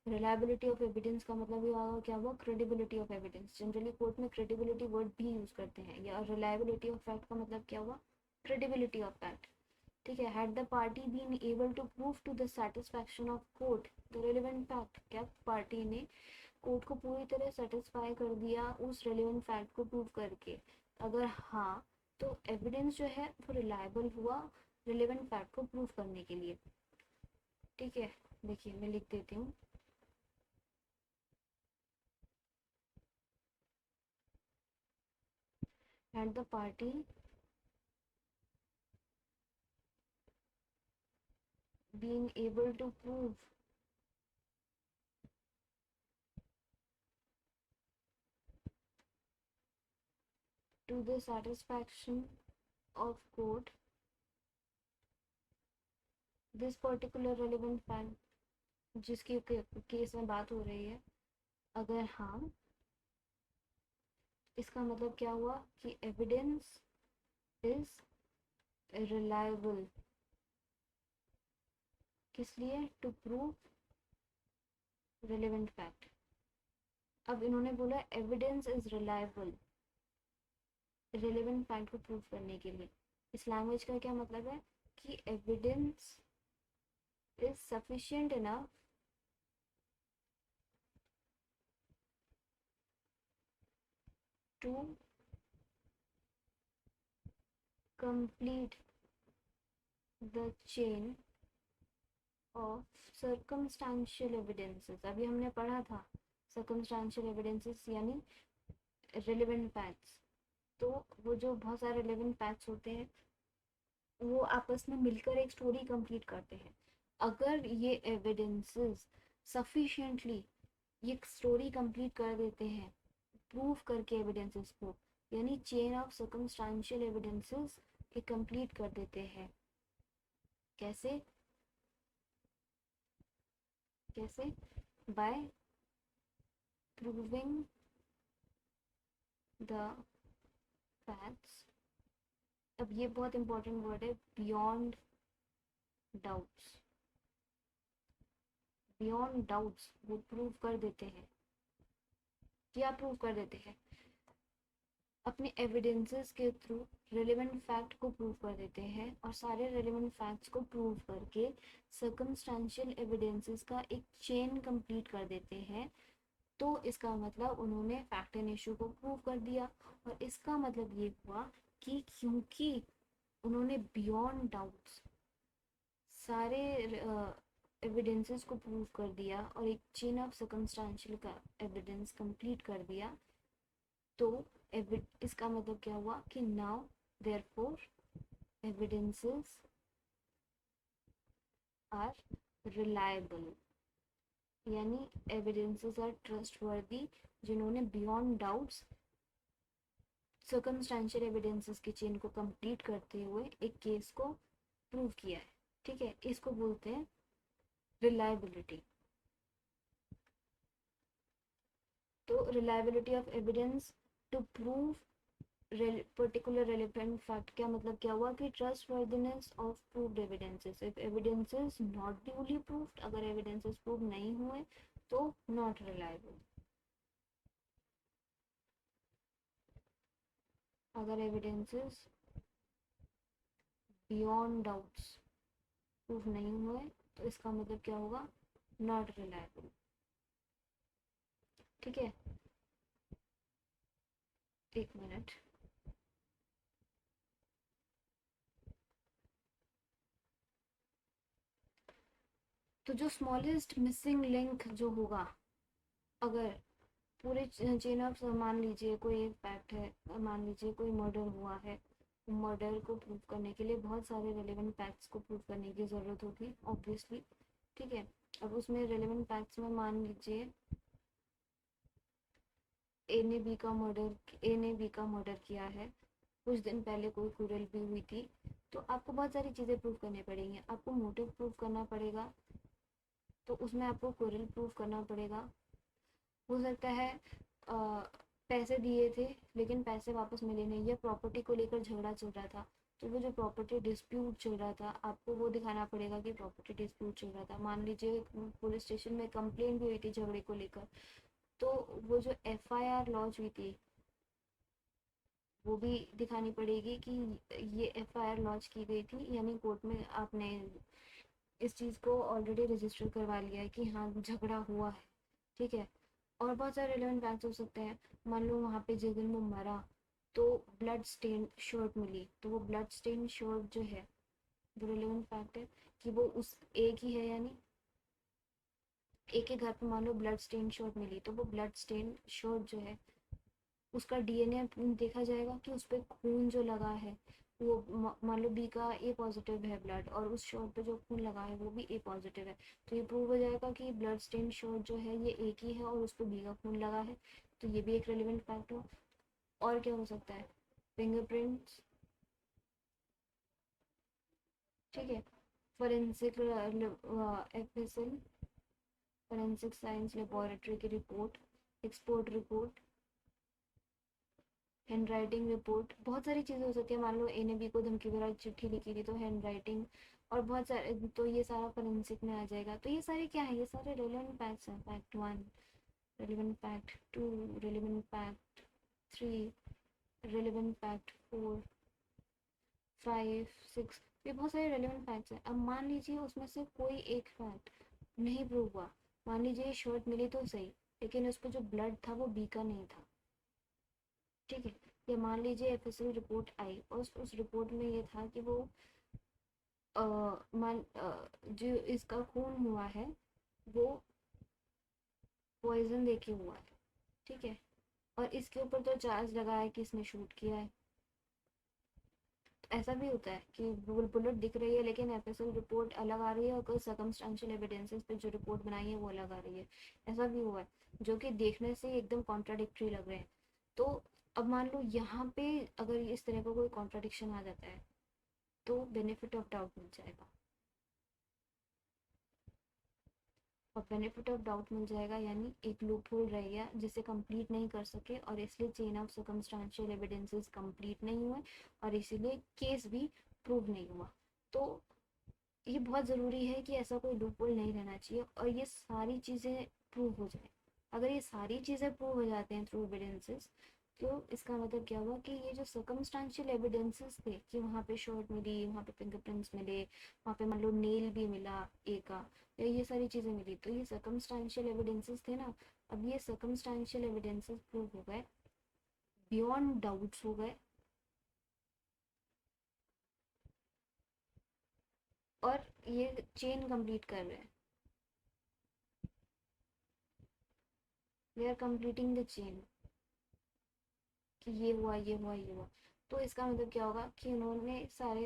रिलायबिलिटी ऑफ एविडेंस का मतलब ये होगा क्या हुआ, credibility of evidence. Generally court में क्रेडिबिलिटी वर्ड भी यूज करते हैं, या रिलायबिलिटी ऑफ फैक्ट का मतलब क्या हुआ, credibility of fact। ठीक है, had the party been able to prove to the satisfaction of court the relevant fact, क्या पार्टी ने कोर्ट को पूरी तरह सेटिस्फाई कर दिया उस रेलिवेंट फैक्ट को प्रूव करके, अगर हाँ तो एविडेंस जो है वो रिलायबल हुआ रिलेवेंट फैक्ट को प्रूव करने के लिए। ठीक है, देखिए मैं लिख देती हूँ। had the party been able to prove to the satisfaction of court this particular relevant fact, जिसकी केस में बात हो रही है, अगर हाँ, इसका मतलब क्या हुआ कि एविडेंस इज रिलायबल, किस लिए, टू प्रूव रिलेवेंट फैक्ट। अब इन्होंने बोला evidence is reliable relevant fact को प्रूव करने के लिए। इस लैंग्वेज का क्या मतलब है कि evidence is sufficient enough to complete the chain of circumstantial evidences. अभी हमने पढ़ा था सर्कमस्टांशियल एविडेंसेस यानी रिलेवेंट फैक्ट्स। तो वो जो बहुत सारे रिलेवेंट फैक्ट्स होते हैं वो आपस में मिलकर एक स्टोरी कंप्लीट करते हैं। अगर ये एविडेंसेस सफिशिएंटली ये स्टोरी कंप्लीट कर देते हैं प्रूफ करके एविडेंसेस को, यानी चेन ऑफ सर्कमस्टांशियल एविडेंसेस ये कंप्लीट कर देते हैं। कैसे, कैसे, बाय प्रूविंग द फैक्ट्स। अब ये बहुत इंपॉर्टेंट वर्ड है, बियॉन्ड डाउट्स। बियॉन्ड डाउट्स वो प्रूव कर देते हैं, क्या प्रूव कर देते हैं, अपने एविडेंसेस के थ्रू रिलेवेंट फैक्ट को प्रूव कर देते हैं, और सारे रिलेवेंट फैक्ट्स को प्रूव करके सर्कमस्टेंशियल एविडेंसेस का एक चेन कंप्लीट कर देते हैं। तो इसका मतलब उन्होंने फैक्ट एंड इशू को प्रूव कर दिया, और इसका मतलब ये हुआ कि क्योंकि उन्होंने बियॉन्ड डाउट्स सारे एविडेंसेस को प्रूव कर दिया और एक चेन ऑफ सर्कमस्टेंशियल का एविडेंस कंप्लीट कर दिया, तो इसका मतलब क्या हुआ कि now therefore evidences are reliable, यानी एविडेंसेस आर ट्रस्टवर्दी, जिन्होंने बियॉन्ड डाउट्स सर्कमस्टेंशियल एविडेंसेस की चेन को कंप्लीट करते हुए एक केस को प्रूव किया है। ठीक है, इसको बोलते हैं रिलायबिलिटी। तो reliability of evidence to prove particular relevant fact, क्या मतलब क्या हुआ कि trustworthiness of proved evidences, if evidences not duly proved, अगर एविडेंसेस प्रूव नहीं हुए तो नॉट रिलायबल। अगर एविडेंसेस बियॉन्ड डाउट्स प्रूव नहीं हुए तो इसका मतलब क्या होगा, नॉट रिलायबल। ठीक है, एक मिनट। तो जो स्मॉलेस्ट मिसिंग लिंक जो होगा, अगर पूरे चेन ऑफ, मान लीजिए कोई एक फैक्ट है, मान लीजिए कोई मर्डर हुआ है, मर्डर को प्रूव करने के लिए बहुत सारे रेलेवेंट फैक्ट्स को प्रूव करने की ज़रूरत होगी ऑब्वियसली। ठीक है, अब उसमें रेलेवेंट फैक्ट्स में मान लीजिए ए ने बी का मर्डर किया है, कुछ दिन पहले कोई क्रूरल भी हुई थी, तो आपको बहुत सारी चीज़ें प्रूव करनी पड़ेंगी। आपको मोटिव प्रूव करना पड़ेगा, तो उसमें आपको क्रूरल प्रूव करना पड़ेगा। हो सकता है पैसे दिए थे लेकिन पैसे वापस मिले नहीं, या प्रॉपर्टी को लेकर झगड़ा चल रहा था, तो वो जो प्रॉपर्टी डिस्प्यूट चल रहा था आपको वो दिखाना पड़ेगा कि प्रॉपर्टी डिस्प्यूट चल रहा था। मान लीजिए पुलिस स्टेशन में कंप्लेंट भी हुई थी झगड़े को लेकर, तो वो जो एफआईआर लॉन्च हुई थी वो भी दिखानी पड़ेगी कि ये एफआईआर लॉन्च की गई थी, यानी कोर्ट में आपने इस चीज़ को ऑलरेडी रजिस्टर करवा लिया है कि हाँ झगड़ा हुआ है। ठीक है, और बहुत सारे रिलेवेंट फैक्ट्स हो सकते हैं। मान लो वहाँ पे जिस दिन वो मरा तो ब्लड स्टेन शर्ट मिली, तो वो ब्लड स्टेन शर्ट जो है वो रिलेवेंट फैक्ट है कि वो उस एक ही है, यानी एक ही घर पे मान लो ब्लड स्टेन शर्ट मिली, तो वो ब्लड स्टेन शर्ट जो है उसका डीएनए देखा जाएगा कि उस पर खून जो लगा है वो मान लो बी का ए पॉजिटिव है ब्लड, और उस शर्ट पे जो खून लगा है वो भी ए पॉजिटिव है, तो ये प्रूव हो जाएगा कि ब्लड स्टेन शर्ट जो है ये एक ही है और उस पर बी का खून लगा है, तो ये भी एक रेलिवेंट फैक्ट हो। और क्या हो सकता है, फिंगरप्रिंट्स। ठीक है, forensic FSL, forensic science laboratory की report, expert report, handwriting report, बहुत सारी चीज़ें हो सकती है। मान लो ए ने बी को धमकी भरा चिट्ठी लिखी थी, तो हैंड राइटिंग और बहुत सारे, तो ये सारा फोरेंसिक में आ जाएगा। तो ये सारे क्या है, ये सारे रेलेवेंट फैक्ट्स हैं। Fact one, relevant fact two, relevant fact three, relevant fact four, five, six, ये बहुत सारे रेलेवेंट फैक्ट्स हैं। अब मान लीजिए उसमें से कोई एक फैक्ट नहीं प्रूव हुआ, मान लीजिए शर्ट मिली तो सही, लेकिन उस पर जो ब्लड था वो बी का नहीं था। ठीक है, या मान लीजिए एफएसएल रिपोर्ट आई और उस रिपोर्ट में ये था कि वो जो इसका खून हुआ है वो पॉइजन देके हुआ है। ठीक है, और इसके ऊपर तो चार्ज लगा है कि इसने शूट किया है। ऐसा भी होता है कि बुलेट दिख रही है लेकिन एफएसएल रिपोर्ट अलग आ रही है, और कोई सर्कमस्टेंशियल एविडेंसेस पे जो रिपोर्ट बनाई है वो अलग आ रही है। ऐसा भी हुआ है जो कि देखने से एकदम कॉन्ट्राडिक्टरी लग रहे हैं। तो अब मान लो यहाँ पे अगर इस तरह का कोई कॉन्ट्राडिक्शन आ जाता है तो बेनिफिट ऑफ डाउट मिल जाएगा, और बेनिफिट ऑफ डाउट मिल जाएगा यानी एक लूप होल रह गया जिसे कंप्लीट नहीं कर सके, और इसलिए chain of circumstantial evidences complete नहीं हुए और इसीलिए केस भी प्रूव नहीं हुआ। तो ये बहुत ज़रूरी है कि ऐसा कोई लूप होल नहीं रहना चाहिए और ये सारी चीज़ें प्रूव हो जाए। अगर ये सारी चीज़ें प्रूव हो जाते हैं थ्रू एविडेंसेस, तो इसका मतलब क्या हुआ कि ये जो सर्कमस्टेंशियल एविडेंसेस थे कि वहाँ पे शर्ट मिली, वहाँ पे फिंगरप्रिंट्स मिले, वहाँ पे मान लो नेल भी मिला ए का, या ये सारी चीज़ें मिली, तो ये सर्कमस्टेंशियल एविडेंसेस थे ना। अब ये सर्कमस्टेंशियल एविडेंसेस प्रूव हो गए, बियॉन्ड डाउट्स हो गए, और ये चेन कंप्लीट कर रहे हैं। They are completing the chain, कि ये हुआ ये हुआ ये हुआ। तो इसका मतलब क्या होगा कि उन्होंने सारे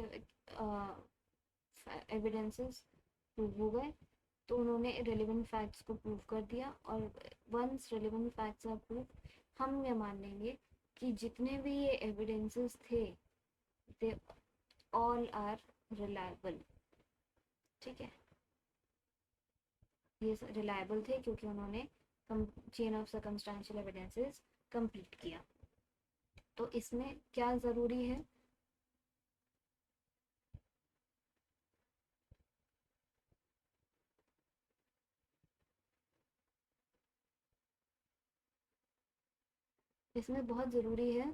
एविडेंसेस प्रूव हो गए, तो उन्होंने रेलिवेंट फैक्ट्स को प्रूव कर दिया। और once relevant facts are prove, हम ये मान लेंगे कि जितने भी ये एविडेंसेस थे दे ऑल आर रिलायबल। ठीक है, ये रिलायबल थे क्योंकि उन्होंने chain of circumstantial evidences complete किया। तो इसमें क्या ज़रूरी है, इसमें बहुत ज़रूरी है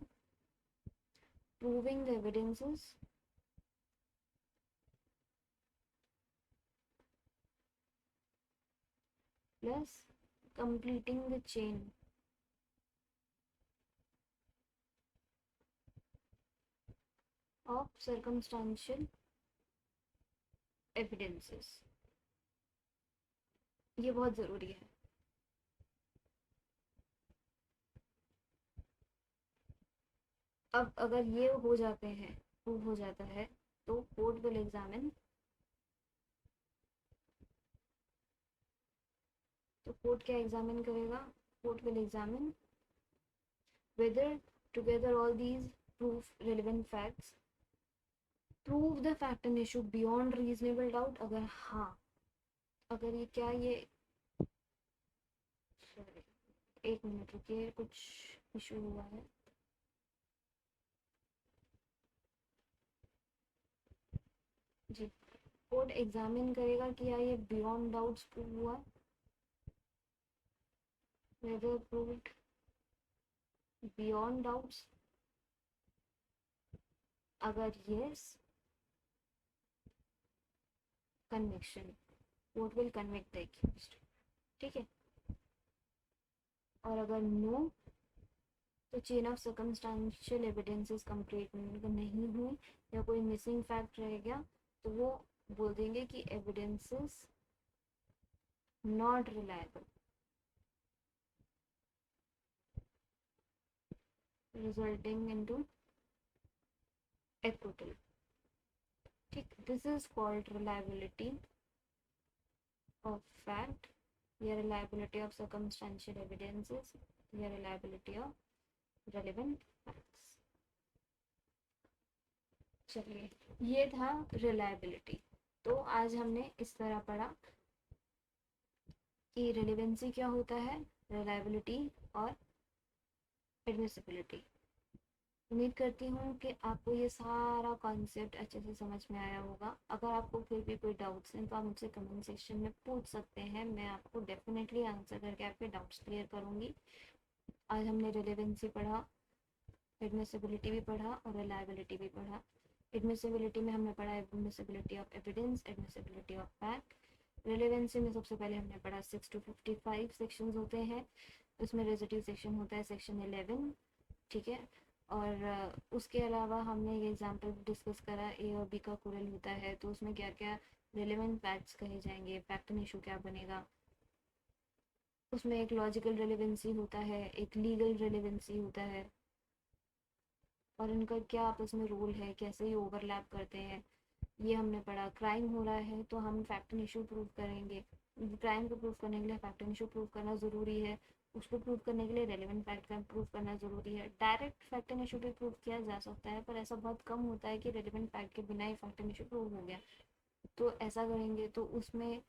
proving the evidences plus completing the chain of circumstantial evidences. ये बहुत ज़रूरी है। अब अगर ये हो जाते हैं, प्रूव हो जाता है, तो कोर्ट विल एग्जामिन, तो कोर्ट क्या एग्जामिन करेगा, court will examine whether together all these prove relevant facts, prove the fact and issue beyond reasonable doubt। अगर हाँ, अगर ये क्या ये सॉरी, एक मिनट रुकिए, कुछ इशू हुआ है। जी, कोर्ट एग्जामिन करेगा कि क्या ये बियॉन्ड डाउट्स प्रूव हुआ, whether proved beyond doubts। अगर yes, conviction, court will convict the accused। ठीक है, और अगर no, तो chain of circumstantial evidences complete नहीं हुई या कोई मिसिंग फैक्ट रह गया, तो वो बोल देंगे कि evidences not reliable, resulting into acquittal. ठीक, this is called reliability of fact, या रिलायबिलिटी ऑफ सर्कमस्टांशियल एविडेंसेस, या रिलायबिलिटी ऑफ रेलेवेंट फैक्ट्स। चलिए, ये था रिलायबिलिटी। तो आज हमने इस तरह पढ़ा कि रिलेवेंसी क्या होता है, रिलायबिलिटी और एडमिसिबिलिटी। उम्मीद करती हूँ कि आपको ये सारा कॉन्सेप्ट अच्छे से समझ में आया होगा। अगर आपको फिर भी कोई डाउट्स हैं तो आप मुझसे कमेंट सेक्शन में पूछ सकते हैं, मैं आपको डेफिनेटली आंसर करके आपके डाउट्स क्लियर करूँगी। आज हमने रिलेवेंसी पढ़ा, एडमिसिबिलिटी भी पढ़ा और रिलायबिलिटी भी पढ़ा। एडमिसिबिलिटी में हमने पढ़ा admissibility of evidence, admissibility of fact. Relevancy में सबसे पहले हमने पढ़ा 6 to 55 सेक्शंस होते हैं, उसमें रेजिड्यू सेक्शन होता है सेक्शन 11। ठीक है, और उसके अलावा हमने ये एग्जाम्पल डिस्कस करा ए और बी का कोरल होता है, तो उसमें क्या क्या रिलेवेंट फैक्ट्स कहे जाएंगे, फैक्ट एंड इशू क्या बनेगा। उसमें एक लॉजिकल रिलेवेंसी होता है, एक लीगल रिलेवेंसी होता है, और इनका क्या आपस में रोल है, कैसे ये ओवरलैप करते हैं, ये हमने पढ़ा। क्राइम हो रहा है तो हम फैक्ट एंड इशू प्रूव करेंगे, क्राइम को प्रूव करने के लिए फैक्ट एंड इशू प्रूव करना ज़रूरी है, उसको प्रूव करने के लिए रेलेवेंट फैक्ट का प्रूव करना ज़रूरी है। डायरेक्ट फैक्ट एंड इशू भी प्रूव किया जा सकता है, पर ऐसा बहुत कम होता है कि रेलेवेंट फैक्ट के बिना ही फैक्ट एंड इशू प्रूव हो गया। तो ऐसा करेंगे तो उसमें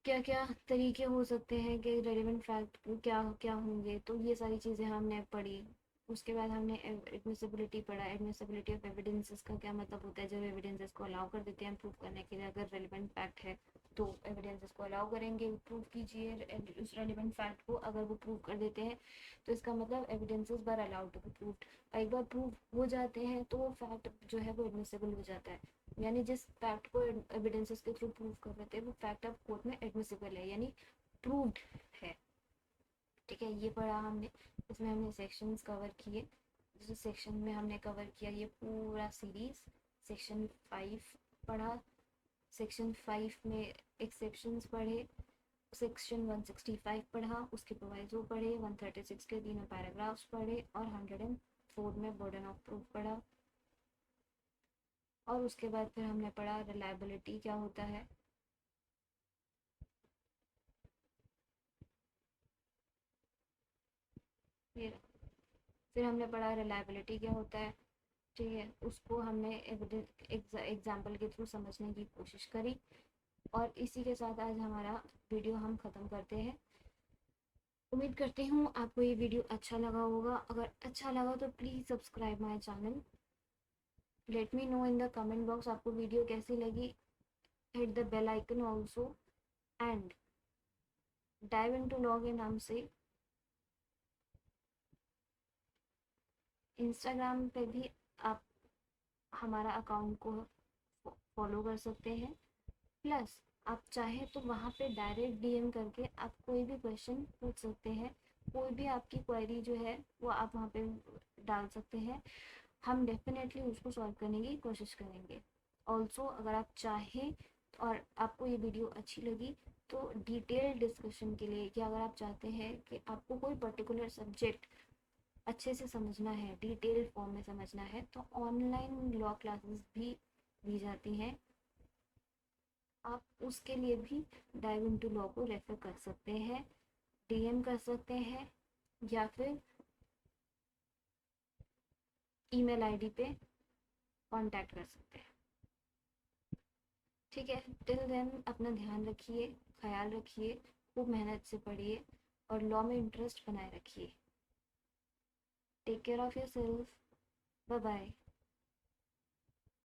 क्या क्या तरीके हो सकते हैं कि रेलेवेंट फैक्ट क्या क्या होंगे, तो ये सारी चीज़ें हमने पढ़ी। उसके बाद हमने एडमिसिबिलिटी पढ़ा, एडमिसिबिलिटी ऑफ एविडेंसेस का क्या मतलब होता है, जब एविडेंसेस को अलाउ कर देते हैं प्रूव करने के लिए, अगर रेलिवेंट फैक्ट है तो एविडेंसेस को अलाउ करेंगे, प्रूव कीजिए उस रेलिवेंट फैक्ट को। अगर वो प्रूव कर देते हैं तो इसका मतलब एविडेंसेस बार अलाउड टू बी प्रूव्ड, एक बार प्रूव हो जाते हैं तो वो फैक्ट जो है वो एडमिसिबल हो जाता है, यानी जिस फैक्ट को एविडेंसेस के थ्रू प्रूव कर रहे थे वो फैक्ट अब कोर्ट में एडमिसिबल है, यानी प्रूव्ड है। ठीक है, ये पढ़ा हमने। इसमें हमने सेक्शंस कवर किए, जिस सेक्शन में हमने कवर किया ये पूरा सीरीज। सेक्शन 5 पढ़ा, सेक्शन 5 में एक्सेप्शंस पढ़े, सेक्शन 165 पढ़ा, उसके प्रोवाइजो पढ़े, 136 के तीनों पैराग्राफ्स पढ़े और 104 में बर्डन ऑफ प्रूफ पढ़ा। और उसके बाद फिर हमने पढ़ा रिलायबिलिटी क्या होता है, ये फिर हमने पढ़ा रिलायबिलिटी क्या होता है, ठीक है, उसको हमने एग्जाम्पल के थ्रू समझने की कोशिश करी। और इसी के साथ आज हमारा वीडियो हम ख़त्म करते हैं। उम्मीद करती हूँ आपको ये वीडियो अच्छा लगा होगा। अगर अच्छा लगा तो please subscribe my channel. Let me know in the comment box आपको वीडियो कैसी लगी। Hit the bell icon also and dive into law के नाम से इंस्टाग्राम पे भी आप हमारा अकाउंट को फॉलो कर सकते हैं। प्लस आप चाहे तो वहाँ पे डायरेक्ट डीएम करके आप कोई भी क्वेश्चन पूछ सकते हैं। कोई भी आपकी क्वेरी जो है वो आप वहाँ पे डाल सकते हैं, हम डेफिनेटली उसको सॉल्व करने की कोशिश करेंगे। ऑल्सो अगर आप चाहें और आपको ये वीडियो अच्छी लगी तो डिटेल डिस्कशन के लिए, कि अगर आप चाहते हैं कि आपको कोई पर्टिकुलर सब्जेक्ट अच्छे से समझना है, डिटेल फॉर्म में समझना है, तो ऑनलाइन लॉ क्लासेस भी दी जाती हैं। आप उसके लिए भी डाइव इनटू लॉ को रेफर कर सकते हैं, डीएम कर सकते हैं या फिर ईमेल आईडी पे कांटेक्ट कर सकते हैं। ठीक है, टिल देन अपना ध्यान रखिए, ख्याल रखिए, खूब मेहनत से पढ़िए और लॉ में इंटरेस्ट बनाए रखिए। Take care of yourself. Bye bye.